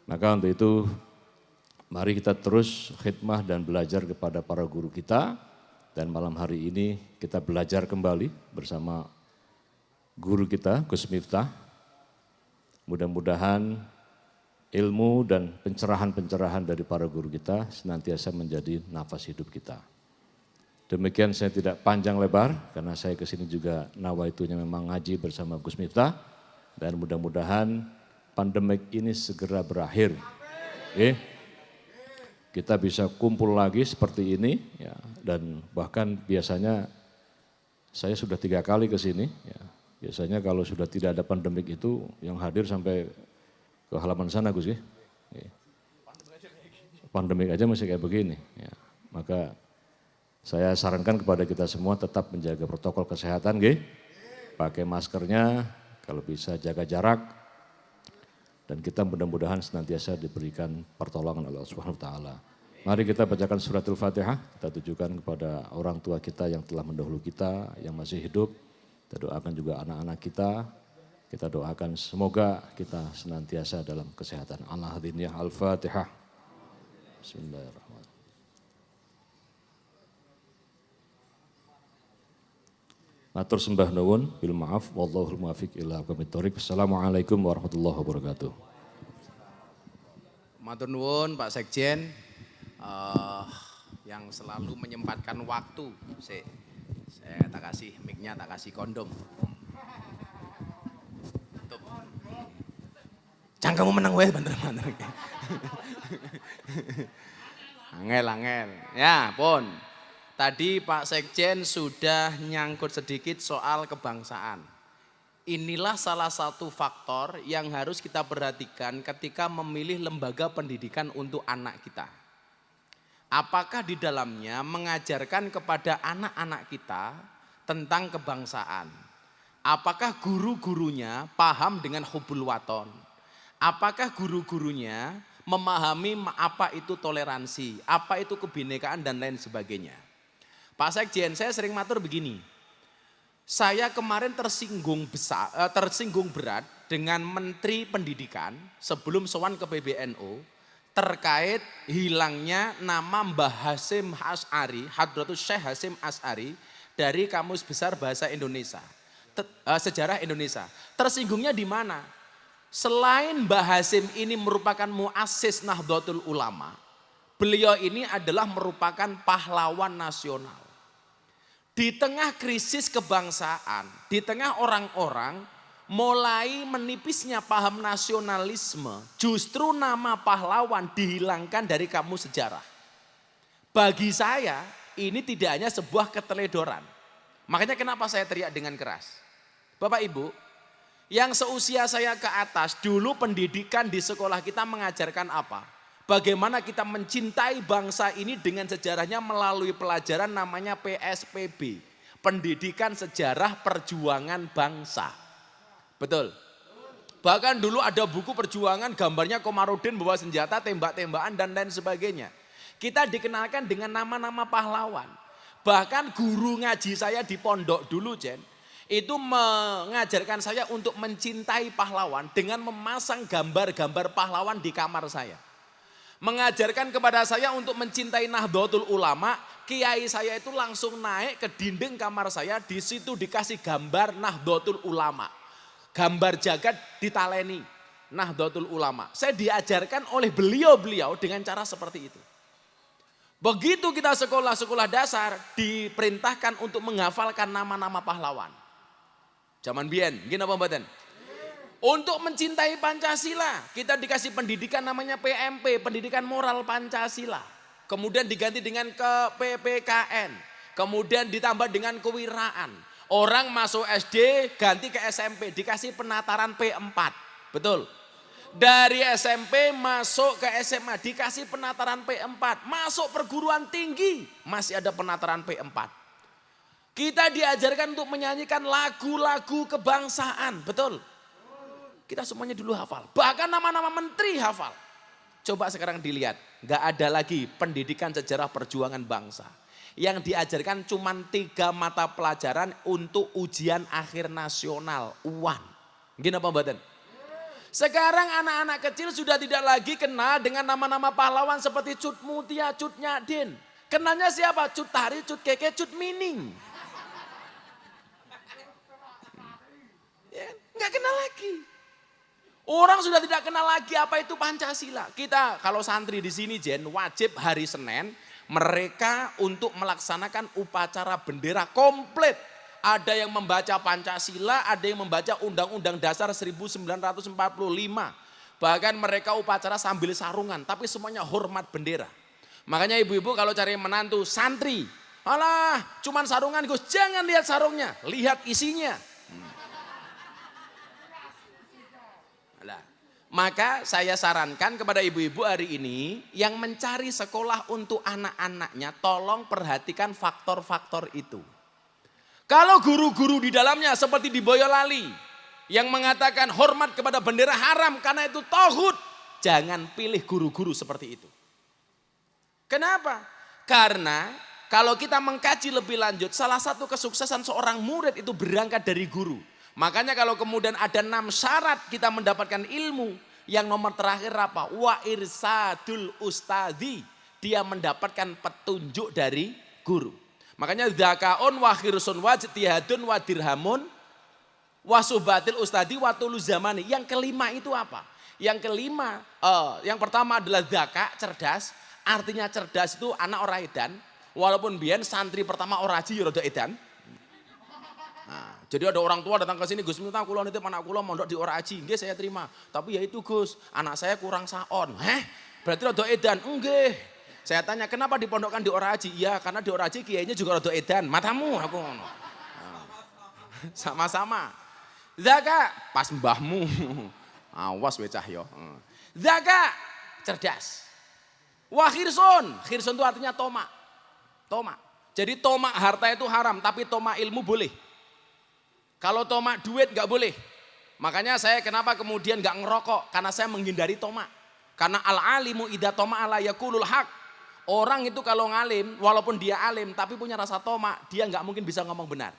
Maka untuk itu mari kita terus khidmah dan belajar kepada para guru kita. Dan malam hari ini kita belajar kembali bersama guru kita, Gus Miftah. Mudah-mudahan ilmu dan pencerahan-pencerahan dari para guru kita senantiasa menjadi nafas hidup kita. Demikian, saya tidak panjang lebar karena saya kesini juga nawaitunya memang ngaji bersama Gus Miftah. Dan mudah-mudahan pandemik ini segera berakhir. Kita bisa kumpul lagi seperti ini, ya, dan bahkan biasanya saya sudah 3 kali ke sini. Ya. Biasanya kalau sudah tidak ada pandemik itu yang hadir sampai ke halaman sana Gus ya. Pandemik aja masih kayak begini. Ya. Maka saya sarankan kepada kita semua tetap menjaga protokol kesehatan, pakai maskernya, kalau bisa jaga jarak, dan kita mudah-mudahan senantiasa diberikan pertolongan oleh Allah Subhanahu wa taala. Mari kita bacakan suratul Fatihah, kita tujukan kepada orang tua kita yang telah mendahulu kita, yang masih hidup. Kita doakan juga anak-anak kita doakan semoga kita senantiasa dalam kesehatan. Al-Fatihah. Bismillahirrahmanirrahim. Matur sembah nuwun, bil maaf, wallahul muwaffiq ila aqwamit thoriq. Assalamualaikum warahmatullahi wabarakatuh. Matur nuwun Pak Sekjen yang selalu menyempatkan waktu. Saya tak kasih mic-nya, tak kasih kondom. Jangan kamu menang weh, banter-banter. Angel. Ya, pun. Tadi Pak Sekjen sudah nyangkut sedikit soal kebangsaan. Inilah salah satu faktor yang harus kita perhatikan ketika memilih lembaga pendidikan untuk anak kita. Apakah di dalamnya mengajarkan kepada anak-anak kita tentang kebangsaan? Apakah guru-gurunya paham dengan hubbul waton? Apakah guru-gurunya memahami apa itu toleransi, apa itu kebinekaan dan lain sebagainya. Pak Sekjen, saya sering matur begini. Saya kemarin tersinggung berat dengan Menteri Pendidikan sebelum sowan ke PBNU terkait hilangnya nama Mbah Hasyim Asy'ari, Hadratus Syekh Hasyim Asy'ari dari Kamus Besar Bahasa Indonesia, Sejarah Indonesia. Tersinggungnya di mana? Selain Mbah Hasyim ini merupakan muassis Nahdlatul Ulama, beliau ini adalah merupakan pahlawan nasional. Di tengah krisis kebangsaan, di tengah orang-orang mulai menipisnya paham nasionalisme, justru nama pahlawan dihilangkan dari kamus sejarah. Bagi saya ini tidak hanya sebuah keteledoran. Makanya kenapa saya teriak dengan keras. Bapak Ibu, yang seusia saya ke atas, dulu pendidikan di sekolah kita mengajarkan apa? Bagaimana kita mencintai bangsa ini dengan sejarahnya melalui pelajaran namanya PSPB. Pendidikan Sejarah Perjuangan Bangsa. Betul. Bahkan dulu ada buku perjuangan gambarnya Komarudin bawa senjata, tembak-tembakan dan lain sebagainya. Kita dikenalkan dengan nama-nama pahlawan. Bahkan guru ngaji saya di pondok dulu, Jen, itu mengajarkan saya untuk mencintai pahlawan dengan memasang gambar-gambar pahlawan di kamar saya. Mengajarkan kepada saya untuk mencintai Nahdlatul Ulama, kiai saya itu langsung naik ke dinding kamar saya, di situ dikasih gambar Nahdlatul Ulama. Gambar jagat ditaleni Nahdlatul Ulama. Saya diajarkan oleh beliau-beliau dengan cara seperti itu. Begitu kita sekolah-sekolah dasar diperintahkan untuk menghafalkan nama-nama pahlawan. Zaman biyen, gini apa mboten? Untuk mencintai Pancasila, kita dikasih pendidikan namanya PMP, Pendidikan Moral Pancasila. Kemudian diganti dengan PPKN, kemudian ditambah dengan kewiraan. Orang masuk SD ganti ke SMP, dikasih penataran P4, betul. Dari SMP masuk ke SMA, dikasih penataran P4. Masuk perguruan tinggi, masih ada penataran P4. Kita diajarkan untuk menyanyikan lagu-lagu kebangsaan, betul. Kita semuanya dulu hafal, bahkan nama-nama menteri hafal. Coba sekarang dilihat, gak ada lagi pendidikan sejarah perjuangan bangsa. Yang diajarkan cuma 3 mata pelajaran untuk ujian akhir nasional, UAN. Gini apa mboten? Sekarang anak-anak kecil sudah tidak lagi kenal dengan nama-nama pahlawan seperti Cut Mutia, Cut Nyadin. Kenalnya siapa? Cut Tari, Cut Keke, Cut Mining. Ya, gak kenal lagi. Orang sudah tidak kenal lagi apa itu Pancasila. Kita kalau santri di sini, Jen, wajib hari Senin mereka untuk melaksanakan upacara bendera komplit. Ada yang membaca Pancasila, ada yang membaca Undang-Undang Dasar 1945. Bahkan mereka upacara sambil sarungan, tapi semuanya hormat bendera. Makanya ibu-ibu kalau cari menantu santri, alah cuman sarungan Gus, jangan lihat sarungnya, lihat isinya. Maka saya sarankan kepada ibu-ibu hari ini yang mencari sekolah untuk anak-anaknya, tolong perhatikan faktor-faktor itu. Kalau guru-guru di dalamnya seperti di Boyolali yang mengatakan hormat kepada bendera haram karena itu tauhid, jangan pilih guru-guru seperti itu. Kenapa? Karena kalau kita mengkaji lebih lanjut, salah satu kesuksesan seorang murid itu berangkat dari guru. Makanya kalau kemudian ada 6 syarat kita mendapatkan ilmu, yang nomor terakhir apa? Wa irsadul ustadzi, dia mendapatkan petunjuk dari guru. Makanya dzakaun wa khirsun wa jtihadun wa dirhamun wa subatil ustadzi wa tulu zamani. Yang kelima itu apa? Yang kelima, yang pertama adalah dzaka, cerdas. Artinya cerdas itu anak ora edan. Walaupun biyen santri pertama ora aji ya rada edan. Nah, jadi ada orang tua datang ke sini, Gus minta kula nitip anak kula mondok di ora aji. Nggih saya terima. Tapi ya itu Gus, anak saya kurang saon. Berarti rada edan. Nggih. Saya tanya, kenapa dipondokkan di ora aji? Iya, karena di ora aji kiainya juga rada edan. Matamu aku ngono. Nah, sama-sama. Zaka, pas mbahmu. Awas we cahyo. Zaka, cerdas. Wa khirsun. Khirsun itu artinya tomak. Tomak. Jadi tomak harta itu haram, tapi tomak ilmu boleh. Kalau tomak duit gak boleh. Makanya saya kenapa kemudian gak ngerokok? Karena saya menghindari tomak. Karena al-alimu idha toma ala yakulul haq. Orang itu kalau ngalim, walaupun dia alim tapi punya rasa tomak, dia gak mungkin bisa ngomong benar.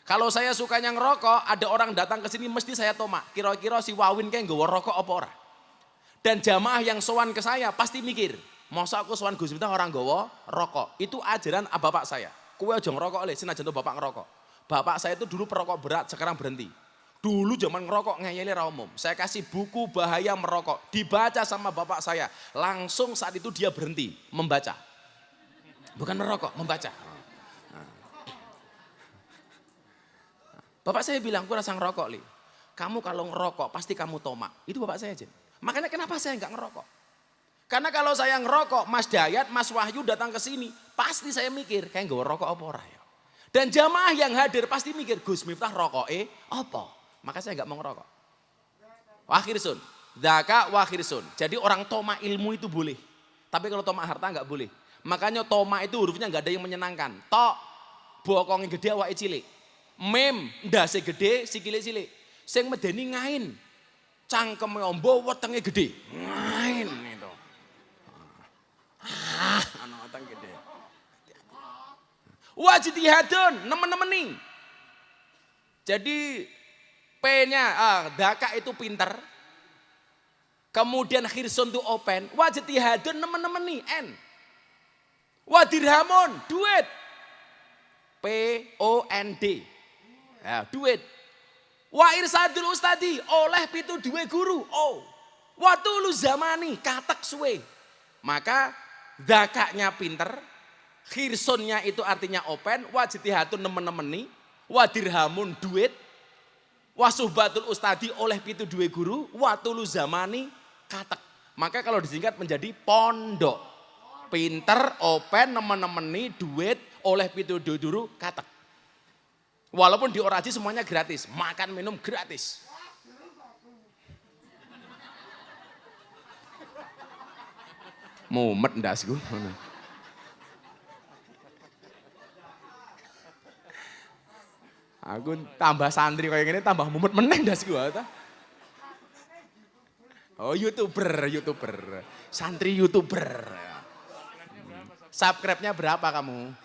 Kalau saya sukanya ngerokok, ada orang datang ke sini mesti saya tomak. Kira-kira si Wawin kayak nggawa rokok apa ora? Dan jamaah yang sowan ke saya pasti mikir, masa aku sowan Gus Miftah orang nggawa rokok. Itu ajaran bapak saya. Kowe aja ngerokok le, senajan bapak ngerokok. Bapak saya itu dulu perokok berat, sekarang berhenti. Dulu zaman ngerokok ngeyeli ra umum. Saya kasih buku bahaya merokok, dibaca sama bapak saya. Langsung saat itu dia berhenti membaca. Bukan merokok, membaca. Bapak saya bilang, gue rasa ngerokok li. Kamu kalau ngerokok pasti kamu tomak. Itu bapak saya aja. Makanya kenapa saya nggak ngerokok? Karena kalau saya ngerokok, Mas Dayat, Mas Wahyu datang ke sini, pasti saya mikir, kayak nggak rokok apa ora ya. Dan jamaah yang hadir pasti mikir, Gus Miftah rokok apa? Maka saya nggak mau ngerokok. Wakhir sun, dzaka wakhir sun. Jadi orang toma ilmu itu boleh, tapi kalau toma harta nggak boleh. Makanya toma itu hurufnya nggak ada yang menyenangkan. Tok, bokongnya gede, awake cilik. Mem, ndase gede, sikile cilik. Sing medeni ngain, cangkeme ombo, wetenge gede. Ngain itu. Ana weteng gede. Wajtihadun, nemen-nemeni. Jadi P-nya, daka itu pinter. Kemudian khirsun itu open. Wajtihadun nemen-nemeni, N. Wadirhamun, duit. P-O-N-D. Ya, duit. Wa irsadul ustadi, oleh pitu duwe guru. Oh. Watulu zamani, katak suwe. Maka dakaknya pinter, khirsunnya itu artinya open, wajtihatun nemen-nemeni, wadirhamun duit, wasuhbatul ustadi oleh pitu duwe guru, watulu zamani katak. Maka kalau disingkat menjadi pondok. Pinter, open, nemen-nemeni, duit, oleh pitu duwe guru, katak. Walaupun di Oraji semuanya gratis, makan minum gratis. Mumet ndasku. Aku tambah santri kayak gini tambah mumet meneh ndasku. Oh YouTuber. Santri YouTuber. Subscribe-nya berapa kamu?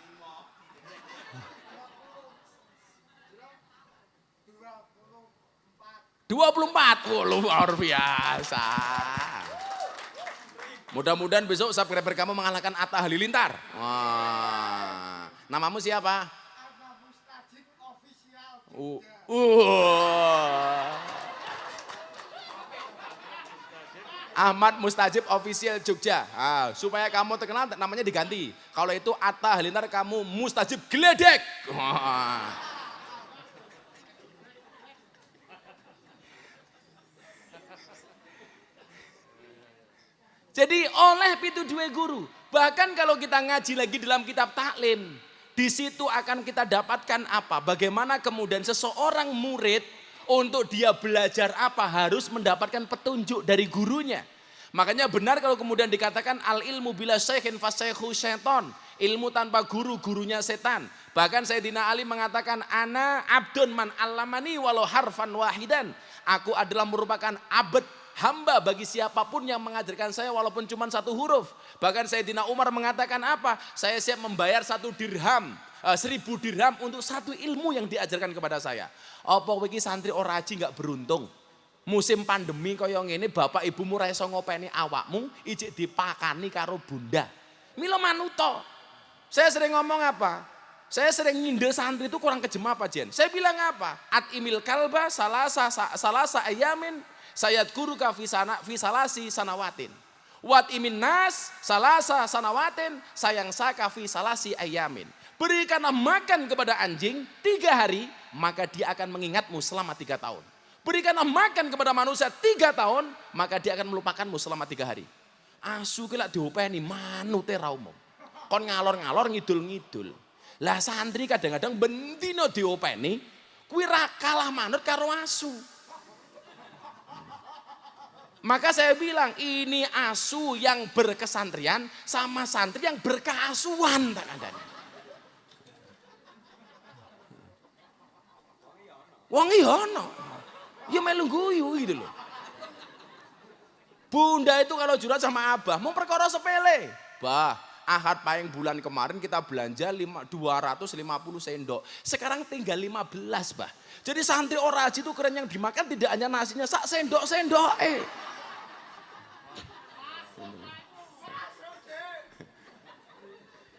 24, luar biasa. Mudah-mudahan besok subscriber kamu mengalahkan Atta Halilintar. Wah. Namamu siapa? Ahmad Mustajib Official Jogja. Supaya kamu terkenal namanya diganti. Kalau itu Atta Halilintar kamu Mustajib Geledek. Wah. Jadi oleh pitu dua guru. Bahkan kalau kita ngaji lagi dalam kitab taklim. Di situ akan kita dapatkan apa? Bagaimana kemudian seseorang murid untuk dia belajar apa harus mendapatkan petunjuk dari gurunya. Makanya benar kalau kemudian dikatakan al ilmu bila syekhin fasyekhu syaiton. Ilmu tanpa guru, gurunya setan. Bahkan Sayyidina Ali mengatakan ana abdun man allamani walau harfan wahidan. Aku adalah merupakan abd, hamba bagi siapapun yang mengajarkan saya walaupun cuma satu huruf. Bahkan Sayyidina Umar mengatakan apa? Saya siap membayar 1 dirham, 1000 dirham untuk satu ilmu yang diajarkan kepada saya. Apa iki santri Oraji nggak beruntung? Musim pandemi kaya ngene bapak ibumu ra iso ngopeni awakmu, ijik dipakani karo bunda. Mila manuto. Saya sering ngomong apa? Saya sering nyindir santri itu kurang kejem apa Jen? Saya bilang apa? At imil kalba salasa ayamin sayat guru ka fisalasi sanawatin. Wat imin nas salasa sanawatin sayang saka fisalasi ayamin. Berikanlah makan kepada anjing 3 hari, maka dia akan mengingatmu selama 3 tahun. Berikanlah makan kepada manusia 3 tahun, maka dia akan melupakanmu selama 3 hari. Asu ki lak diopeni manute ra umum. Kon ngalor-ngalor ngidul-ngidul. Lah santri kadang-kadang bendino diopeni, kuwi ra kalah manut karo asu. Maka saya bilang ini asu yang berkesantrian sama santri yang berkeasuan tak ada. Wong iya ono. Ya melu guyu gitu loh. Bunda itu kalau curhat sama abah mau perkara sepele. Bah, Ahad paling bulan kemarin kita belanja 250 sendok. Sekarang tinggal 15, bah. Jadi santri oraji itu keren, yang dimakan tidak hanya nasinya, sak sendok-sendok.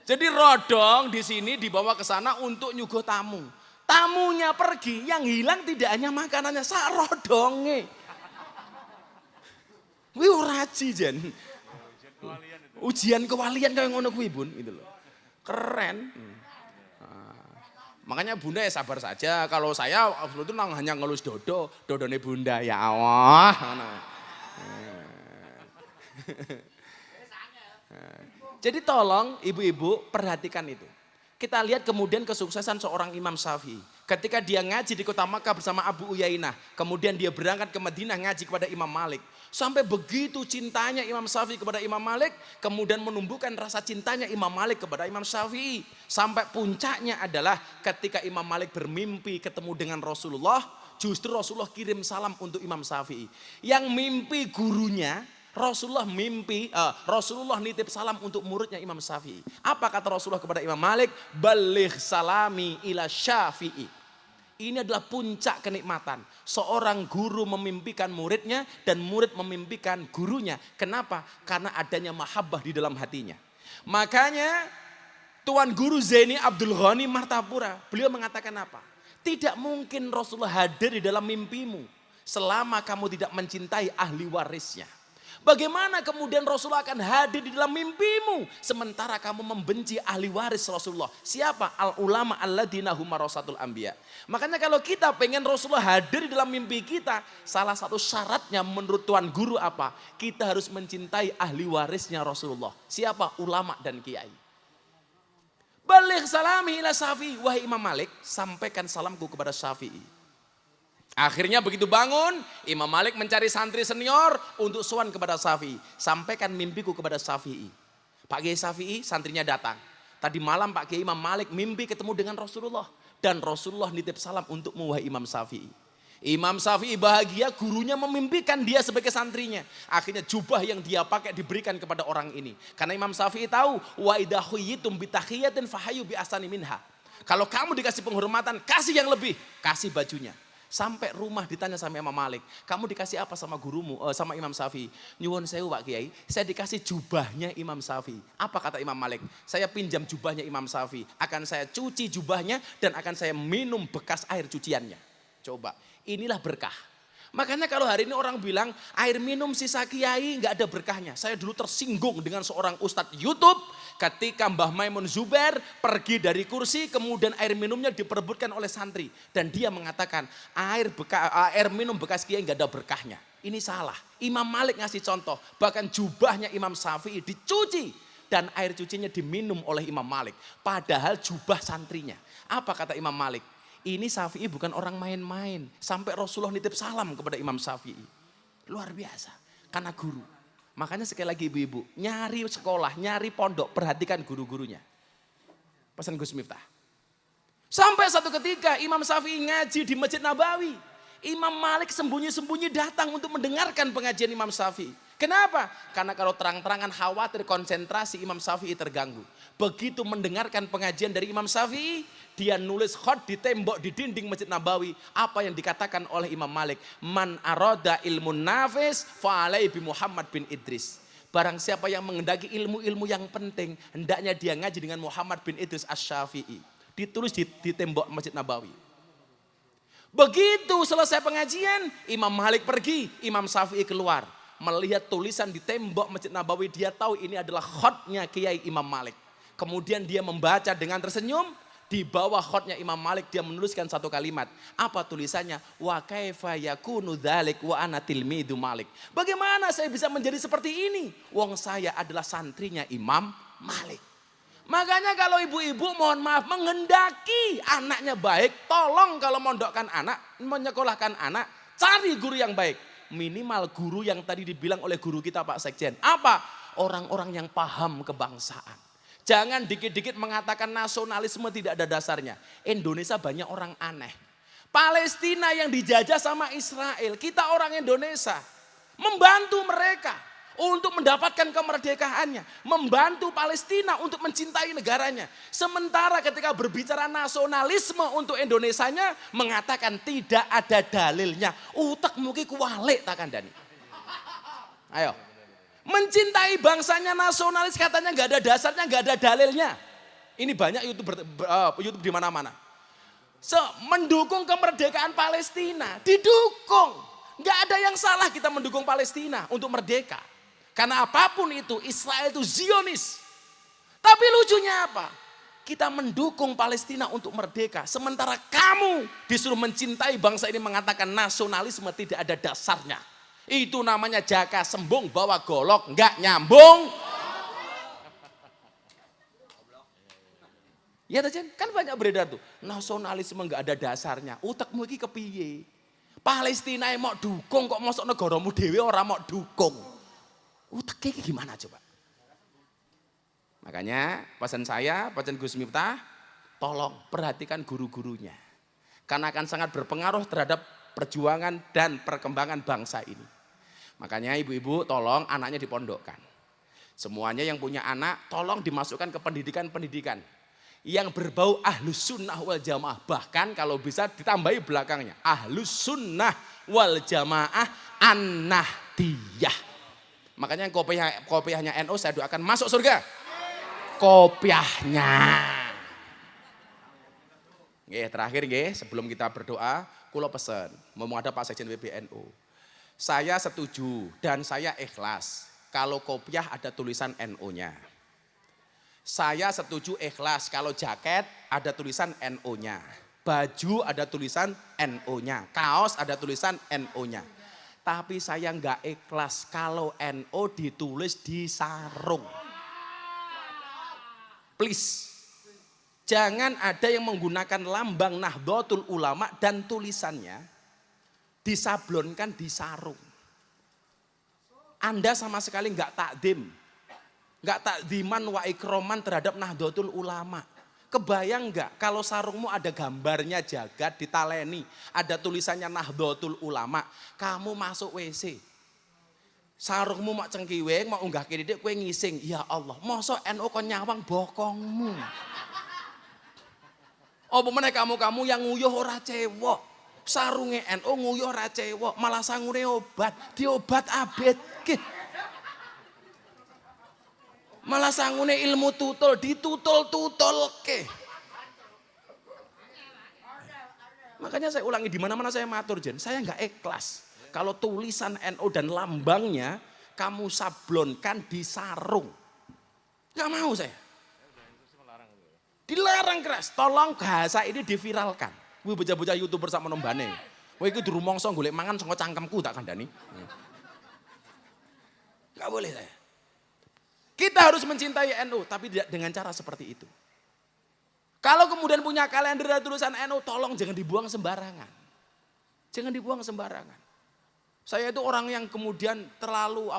Jadi rodong di sini dibawa ke sana untuk nyuguh tamu. Tamunya pergi, yang hilang tidak hanya makanannya, sak rodonge. Wih oraji jen. Ujian kewalian kayak ngono kuwi Bun, gitu loh. Keren. Makanya Bunda ya sabar saja. Kalau saya itu hanya ngelus dodone Bunda, ya Allah. Jadi tolong ibu-ibu perhatikan itu. Kita lihat kemudian kesuksesan seorang Imam Syafi'i. Ketika dia ngaji di kota Makkah bersama Abu Uyainah. Kemudian dia berangkat ke Madinah ngaji kepada Imam Malik. Sampai begitu cintanya Imam Syafi'i kepada Imam Malik. Kemudian menumbuhkan rasa cintanya Imam Malik kepada Imam Syafi'i. Sampai puncaknya adalah ketika Imam Malik bermimpi ketemu dengan Rasulullah. Justru Rasulullah kirim salam untuk Imam Syafi'i. Yang mimpi gurunya, Rasulullah nitip salam untuk muridnya Imam Syafi'i. Apa kata Rasulullah kepada Imam Malik? Baligh salami ila Syafi'i. Ini adalah puncak kenikmatan. Seorang guru memimpikan muridnya dan murid memimpikan gurunya. Kenapa? Karena adanya mahabbah di dalam hatinya. Makanya Tuan Guru Zaini Abdul Ghani Martapura, beliau mengatakan apa? Tidak mungkin Rasulullah hadir di dalam mimpimu selama kamu tidak mencintai ahli warisnya. Bagaimana kemudian Rasulullah akan hadir di dalam mimpimu sementara kamu membenci ahli waris Rasulullah? Siapa? Al ulama alladzina hum warasatul anbiya. Makanya kalau kita pengen Rasulullah hadir di dalam mimpi kita, salah satu syaratnya menurut Tuan Guru apa? Kita harus mencintai ahli warisnya Rasulullah. Siapa? Ulama dan kiai. Baligh salami ila Syafi'i. Wahai Imam Malik, sampaikan salamku kepada Syafi'i. Akhirnya begitu bangun, Imam Malik mencari santri senior untuk sowan kepada Syafi'i. Sampaikan mimpiku kepada Syafi'i. Pak Kiai Syafi'i, santrinya datang. Tadi malam Pak Kiai Imam Malik mimpi ketemu dengan Rasulullah. Dan Rasulullah nitip salam untukmu wahai Imam Syafi'i. Imam Syafi'i bahagia, gurunya memimpikan dia sebagai santrinya. Akhirnya jubah yang dia pakai diberikan kepada orang ini. Karena Imam Syafi'i tahu, wa idha khuyyitum bitahiyatin fahayu bi asani minha. Kalau kamu dikasih penghormatan, kasih yang lebih, kasih bajunya. Sampai rumah ditanya sama Imam Malik, kamu dikasih apa sama gurumu, sama Imam Syafi'i? Nyuwun sewu Pak Kiai, saya dikasih jubahnya Imam Syafi'i. Apa kata Imam Malik? Saya pinjam jubahnya Imam Syafi'i, akan saya cuci jubahnya dan akan saya minum bekas air cuciannya. Coba, inilah berkah. Makanya kalau hari ini orang bilang air minum sisa kiai nggak ada berkahnya. Saya dulu tersinggung dengan seorang ustadz YouTube ketika Mbah Maimun Zubair pergi dari kursi kemudian air minumnya diperebutkan oleh santri. Dan dia mengatakan air minum bekas kiai nggak ada berkahnya. Ini salah. Imam Malik ngasih contoh. Bahkan jubahnya Imam Syafi'i dicuci dan air cucinya diminum oleh Imam Malik. Padahal jubah santrinya. Apa kata Imam Malik? Ini Syafi'i bukan orang main-main. Sampai Rasulullah nitip salam kepada Imam Syafi'i. Luar biasa. Karena guru. Makanya sekali lagi ibu-ibu. Nyari sekolah, nyari pondok. Perhatikan guru-gurunya. Pesan Gus Miftah. Sampai satu ketika Imam Syafi'i ngaji di Masjid Nabawi. Imam Malik sembunyi-sembunyi datang untuk mendengarkan pengajian Imam Syafi'i. Kenapa? Karena kalau terang-terangan khawatir konsentrasi Imam Syafi'i terganggu. Begitu mendengarkan pengajian dari Imam Syafi'i, dia nulis khot di tembok di dinding Masjid Nabawi. Apa yang dikatakan oleh Imam Malik? Man aroda ilmun nafis fa'alai bi Muhammad bin Idris. Barang siapa yang menghendaki ilmu-ilmu yang penting, hendaknya dia ngaji dengan Muhammad bin Idris Asy-Syafi'i. Ditulis di tembok Masjid Nabawi. Begitu selesai pengajian, Imam Malik pergi, Imam Syafi'i keluar. Melihat tulisan di tembok Masjid Nabawi, dia tahu ini adalah khotnya Kiai Imam Malik. Kemudian dia membaca dengan tersenyum, di bawah khotnya Imam Malik dia menuliskan satu kalimat. Apa tulisannya? Wa kaifa yakunu dzalik wa ana tilmidu Malik. Bagaimana saya bisa menjadi seperti ini? Wong saya adalah santrinya Imam Malik. Makanya kalau ibu-ibu mohon maaf menghendaki anaknya baik, tolong kalau mondokkan anak, menyekolahkan anak, cari guru yang baik. Minimal guru yang tadi dibilang oleh guru kita Pak Sekjen. Apa? Orang-orang yang paham kebangsaan. Jangan dikit-dikit mengatakan nasionalisme tidak ada dasarnya. Indonesia banyak orang aneh. Palestina yang dijajah sama Israel, kita orang Indonesia membantu mereka untuk mendapatkan kemerdekaannya, membantu Palestina untuk mencintai negaranya. Sementara ketika berbicara nasionalisme untuk Indonesianya mengatakan tidak ada dalilnya. Utek muki kuwalik tak kandani. Ayo. Mencintai bangsanya nasionalis katanya nggak ada dasarnya, nggak ada dalilnya. Ini banyak YouTube di mana-mana. Mendukung kemerdekaan Palestina, didukung. Nggak ada yang salah kita mendukung Palestina untuk merdeka. Karena apapun itu, Israel itu Zionis. Tapi lucunya apa? Kita mendukung Palestina untuk merdeka. Sementara kamu disuruh mencintai bangsa ini mengatakan nasionalisme tidak ada dasarnya. Itu namanya jaka sembung bawa golok, nggak nyambung. Ya kan banyak beredar tuh, nasionalisme nggak ada dasarnya. Utekmu iki kepiye? Palestina yang mau dukung kok masuk negaramu dewe orang mau dukung. Uteknya gimana coba? Makanya pesan saya, pesan Gus Miftah, tolong perhatikan guru-gurunya. Karena akan sangat berpengaruh terhadap perjuangan dan perkembangan bangsa ini. Makanya ibu-ibu tolong anaknya dipondokkan. Semuanya yang punya anak tolong dimasukkan ke pendidikan-pendidikan yang berbau ahlus sunnah wal jamaah. Bahkan kalau bisa ditambahi belakangnya ahlus sunnah wal jamaah an-nahdiyah. Makanya yang kopiahnya NU saya doakan masuk surga. Kopiahnya. Nggih, terakhir nggih sebelum kita berdoa, kula pesen, mau ada Pak Sekjen PBNU. Saya setuju dan saya ikhlas kalau kopiah ada tulisan NU-nya. Saya setuju ikhlas kalau jaket ada tulisan NU-nya. Baju ada tulisan NU-nya. Kaos ada tulisan NU-nya. Tapi saya nggak ikhlas kalau NU ditulis di sarung. Please. Jangan ada yang menggunakan lambang Nahdlatul Ulama dan tulisannya disablonkan di sarung. Anda sama sekali nggak takdim. Nggak takdiman wa ikroman terhadap Nahdlatul Ulama. Kebayang nggak kalau sarungmu ada gambarnya jagat ditaleni, ada tulisannya Nahdlatul Ulama, kamu masuk WC. Sarungmu mau cengkiweng, mau unggah kiri dia kue ngising. Ya Allah, mosok NU kon nyawang bokongmu. Oh pemenang kamu yang nguyuh ora cewek. Sarunge NU nguyuh ora cewek, malah sangune obat, diobat abet ke. Malah sangune ilmu tutul, ditutul-tutul ke. Makanya saya ulangi di mana-mana saya matur Jen, saya nggak ikhlas kalau tulisan NU dan lambangnya kamu sablonkan di sarung. Nggak mau saya. Dilarang keras, tolong bahasa ini diviralkan. Wih bocah-bocah YouTuber sama nombane. Wih itu dirumongso golek mangan saka cangkemku tak kandhani. Nggak boleh saya. Kita harus mencintai NU, tapi tidak dengan cara seperti itu. Kalau kemudian punya kalender dan tulisan NU, tolong jangan dibuang sembarangan. Jangan dibuang sembarangan. Saya itu orang yang kemudian terlalu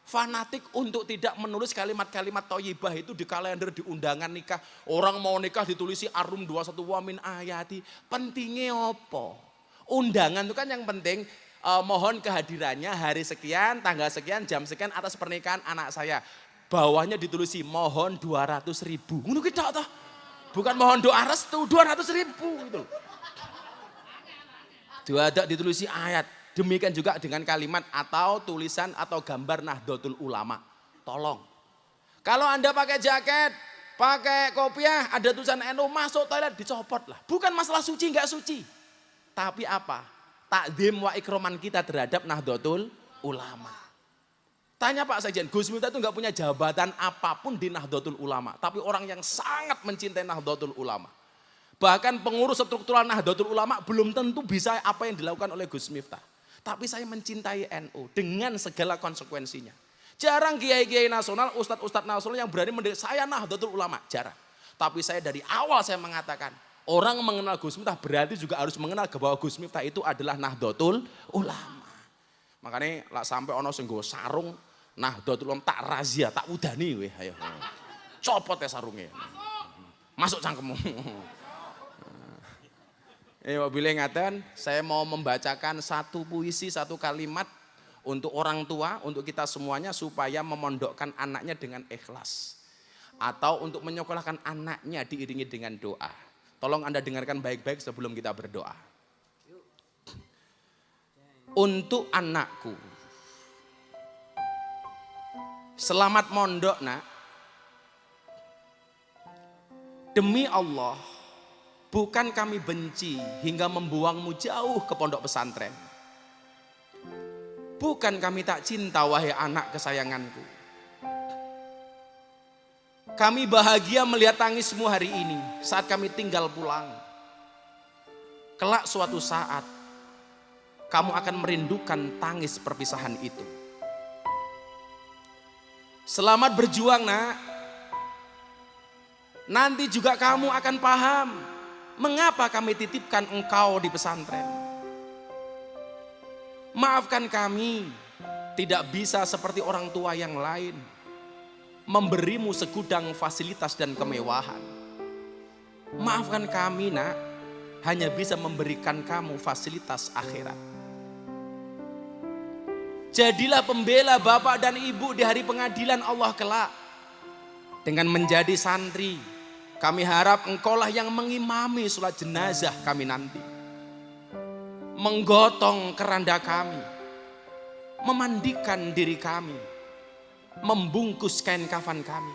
fanatik untuk tidak menulis kalimat-kalimat thayyibah itu di kalender, di undangan nikah. Orang mau nikah ditulisi Arum 21 wa min ayati. Pentingnya apa? Undangan itu kan yang penting. Mohon kehadirannya hari sekian, tanggal sekian, jam sekian atas pernikahan anak saya. Bawahnya ditulisi mohon 200.000. Ngono ki tok toh. Bukan mohon doa restu 200.000 gitu. Ada ditulisi ayat. Demikian juga dengan kalimat atau tulisan atau gambar Nahdlatul Ulama. Tolong. Kalau Anda pakai jaket, pakai kopiah, ada tulisan NU, masuk toilet dicopot lah. Bukan masalah suci enggak suci. Tapi apa? Takdim wa ikroman kita terhadap Nahdlatul Ulama. Tanya Pak Sekjen, Gus Miftah itu enggak punya jabatan apapun di Nahdlatul Ulama. Tapi orang yang sangat mencintai Nahdlatul Ulama. Bahkan pengurus struktural Nahdlatul Ulama belum tentu bisa apa yang dilakukan oleh Gus Miftah. Tapi saya mencintai NU dengan segala konsekuensinya. Jarang kiai-kiai nasional, ustadz-ustadz nasional yang berani mendekati saya Nahdlatul Ulama. Jarang. Tapi saya dari awal saya mengatakan, orang mengenal Gus Miftah berarti juga harus mengenal bahwa Gus Miftah itu adalah Nahdlatul Ulama. Makanya lah sampai ono sing nggo sarung Nahdlatul Ulama tak razia, tak udani weh, ayo. Copot ya sarungnya. Masuk cangkemmu. Bila ngaten, saya mau membacakan satu puisi, satu kalimat untuk orang tua, untuk kita semuanya supaya memondokkan anaknya dengan ikhlas. Atau untuk menyekolahkan anaknya diiringi dengan doa. Tolong Anda dengarkan baik-baik sebelum kita berdoa. Untuk anakku, selamat mondok nak. Demi Allah, bukan kami benci hingga membuangmu jauh ke pondok pesantren. Bukan kami tak cinta wahai anak kesayanganku. Kami bahagia melihat tangismu hari ini saat kami tinggal pulang. Kelak suatu saat, kamu akan merindukan tangis perpisahan itu. Selamat berjuang nak. Nanti juga kamu akan paham mengapa kami titipkan engkau di pesantren. Maafkan kami tidak bisa seperti orang tua yang lain memberimu segudang fasilitas dan kemewahan. Maafkan kami nak, hanya bisa memberikan kamu fasilitas akhirat. Jadilah pembela bapak dan ibu di hari pengadilan Allah kelak. Dengan menjadi santri, kami harap engkaulah yang mengimami sholat jenazah kami nanti. Menggotong keranda kami, memandikan diri kami, membungkus kain kafan kami.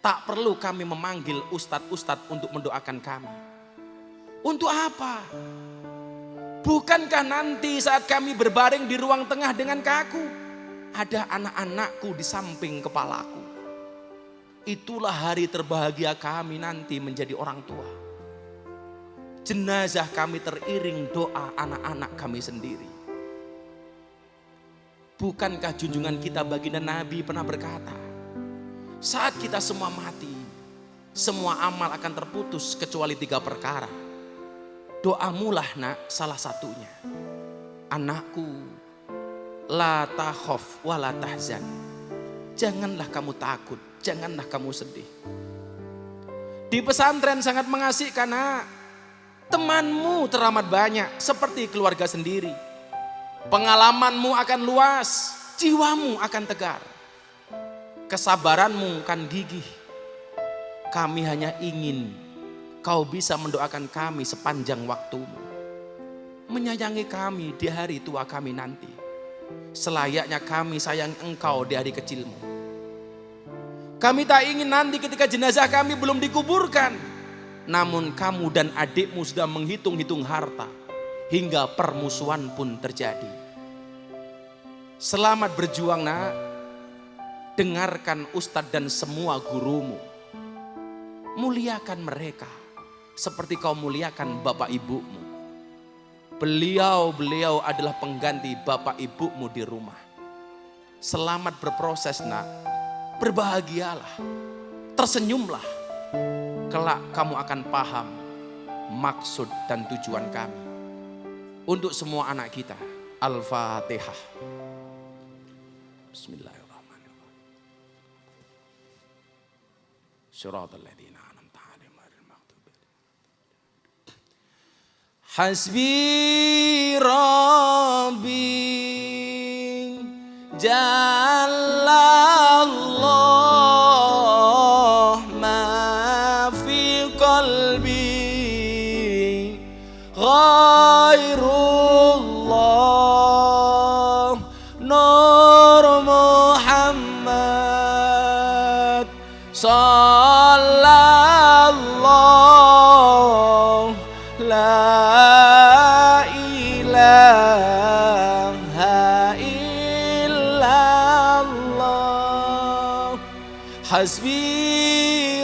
Tak perlu kami memanggil ustadz-ustadz untuk mendoakan kami. Untuk apa? Bukankah nanti saat kami berbaring di ruang tengah dengan kaku, ada anak-anakku di samping kepalaku. Itulah hari terbahagia kami nanti menjadi orang tua. Jenazah kami teriring doa anak-anak kami sendiri. Bukankah junjungan kita baginda Nabi pernah berkata, saat kita semua mati, semua amal akan terputus kecuali 3 perkara. Doamulah nak salah satunya. Anakku, la takhaf wa la tahzan. Janganlah kamu takut, janganlah kamu sedih. Di pesantren sangat mengasihkan nak. Temanmu teramat banyak seperti keluarga sendiri. Pengalamanmu akan luas, jiwamu akan tegar. Kesabaranmu akan gigih. Kami hanya ingin kau bisa mendoakan kami sepanjang waktumu. Menyayangi kami di hari tua kami nanti. Selayaknya kami sayang engkau di hari kecilmu. Kami tak ingin nanti ketika jenazah kami belum dikuburkan, namun kamu dan adikmu sudah menghitung-hitung harta hingga permusuhan pun terjadi. Selamat berjuang nak. Dengarkan ustadz dan semua gurumu. Muliakan mereka seperti kau muliakan bapak ibumu. Beliau adalah pengganti bapak ibumu di rumah. Selamat berproses nak. Berbahagialah. Tersenyumlah. Kelak kamu akan paham maksud dan tujuan kami. Untuk semua anak kita, Al-Fatihah. Bismillahirrahmanirrahim. Shiratal ladzina an'amta 'alaihim ghairil maghdubi 'alaihim. Hasbi Rabbi Jallallah ma fi qalbi ghairullah Nur Muhammad sallallahu la ilaha illallah hasbi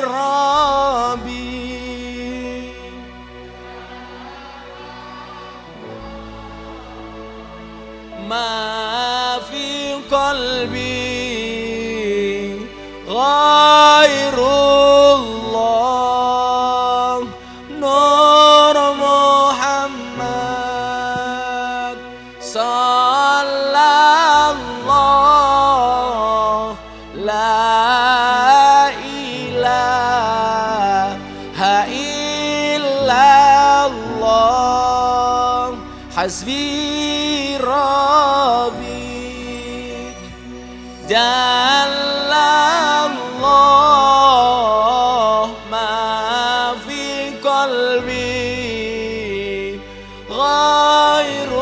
Rabbi ma fi qalbi ghairullah Nur Muhammad sallallahu la ilaha illallah Hasbi Rabbi Jallallah ma fi qalbi ghairullah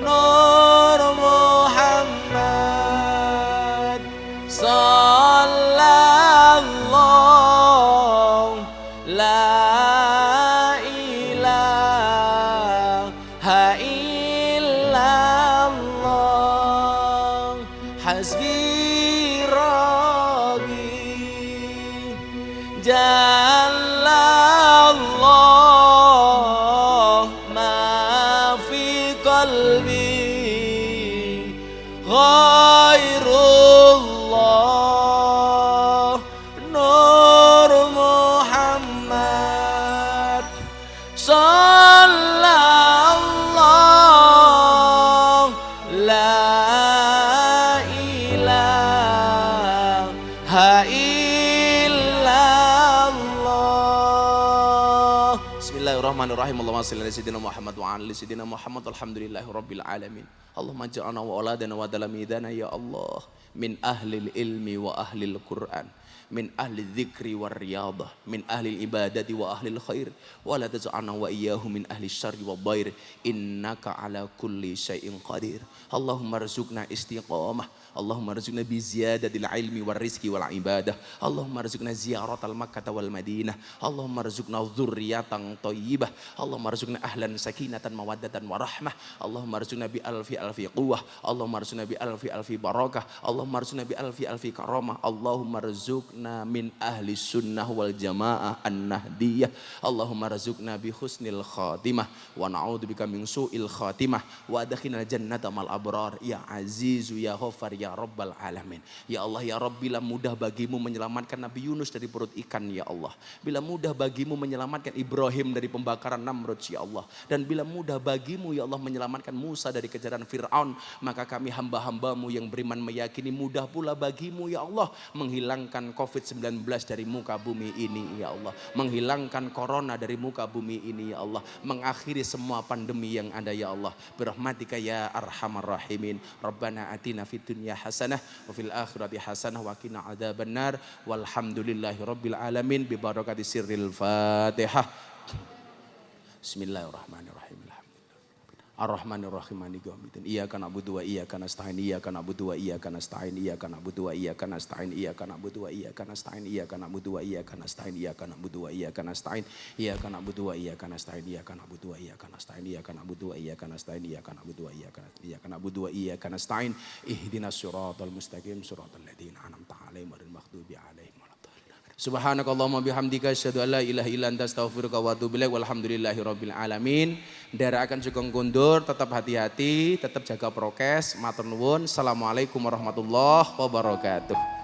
Nur Muhammad sallallahu la ilaha illallah Hasbi Rabbi Jallallah ma fi qalbi ghairullah Nur Muhammad sallallahu la ilaha illallah Bismillahirrahmanirrahim Allahumma salli ala sayyidina Muhammad wa ala sayyidina Muhammad alhamdulillahi rabbil alamin Allahumma ja'alna wa auladana wa dalamidana ya Allah min ahlil ilmi wa ahlil Qur'an min ahli dzikri war riyadah min ahli ibadati wa ahli khair wa la taj'alna wa iyyahu min ahli syarri wa dhair innaka ala kulli syai'in qadir Allahumma rzuqna istiqamah Allahumma rzuqna bi ziyadatil ilmi war rizqi wal ibadah Allahumma rzuqna ziyaratal makkah wal madinah Allahumma rzuqna dzurriyyatan thayyibah Allahumma rzuqna ahlan sakinatan mawaddatan wa rahmah Allahumma rzuqna bi alfi quwwah Allahumma rzuqna bi alfi barakah Allahumma rzuqna bi alfi karamah Allahumma rzuqna min ahli sunnah wal jamaah an-nahdiyah Allahumma rzuqna bi husnil khatimah wa na'udzubika min su'il khatimah wa adkhilna jannata mal abrar ya azizu ya ghafar ya rabbal alamin ya Allah ya Rabb bila mudah bagimu menyelamatkan Nabi Yunus dari perut ikan ya Allah bila mudah bagimu menyelamatkan Ibrahim dari pembakaran Namrud ya Allah dan bila mudah bagimu ya Allah menyelamatkan Musa dari kejaran Fir'aun maka kami hamba-hambamu yang beriman meyakini mudah pula bagimu ya Allah menghilangkan COVID-19 dari muka bumi ini ya Allah menghilangkan corona dari muka bumi ini ya Allah mengakhiri semua pandemi yang ada ya Allah birahmatika ya arhamar rahimin Rabbana atina fid dunya hasanah wa fil akhirati hasanah wa qina adzabannar walhamdulillahi rabbil alamin bi barakati sirril Fatihah Bismillahirrahmanirrahim Ar-Rahmanir-Rahim Maliki yaumiddin Iyyaka na'budu wa iyyaka nasta'in Iyyaka na'budu wa iyyaka nasta'in Iyyaka na'budu wa iyyaka nasta'in Iyyaka na'budu wa iyyaka nasta'in Iyyaka na'budu wa iyyaka nasta'in Iyyaka na'budu wa iyyaka nasta'in Iyyaka na'budu wa iyyaka nasta'in Iyyaka na'budu wa iyyaka nasta'in Iyyaka na'budu wa iyyaka nasta'in Iyyaka na'budu wa iyyaka nasta'in Ihdinas siratal mustaqim siratal ladzina an'amta 'alaihim ghairil maghdubi 'alaihim Subhanakallahumma bihamdika asyhadu an la ilaha illa anta astaghfiruka wa atubu ilaik walhamdulillahi rabbil alamin. Daerah akan Sugeng Kundur tetap hati-hati, tetap jaga prokes. Matur nuwun. Assalamualaikum warahmatullahi wabarakatuh.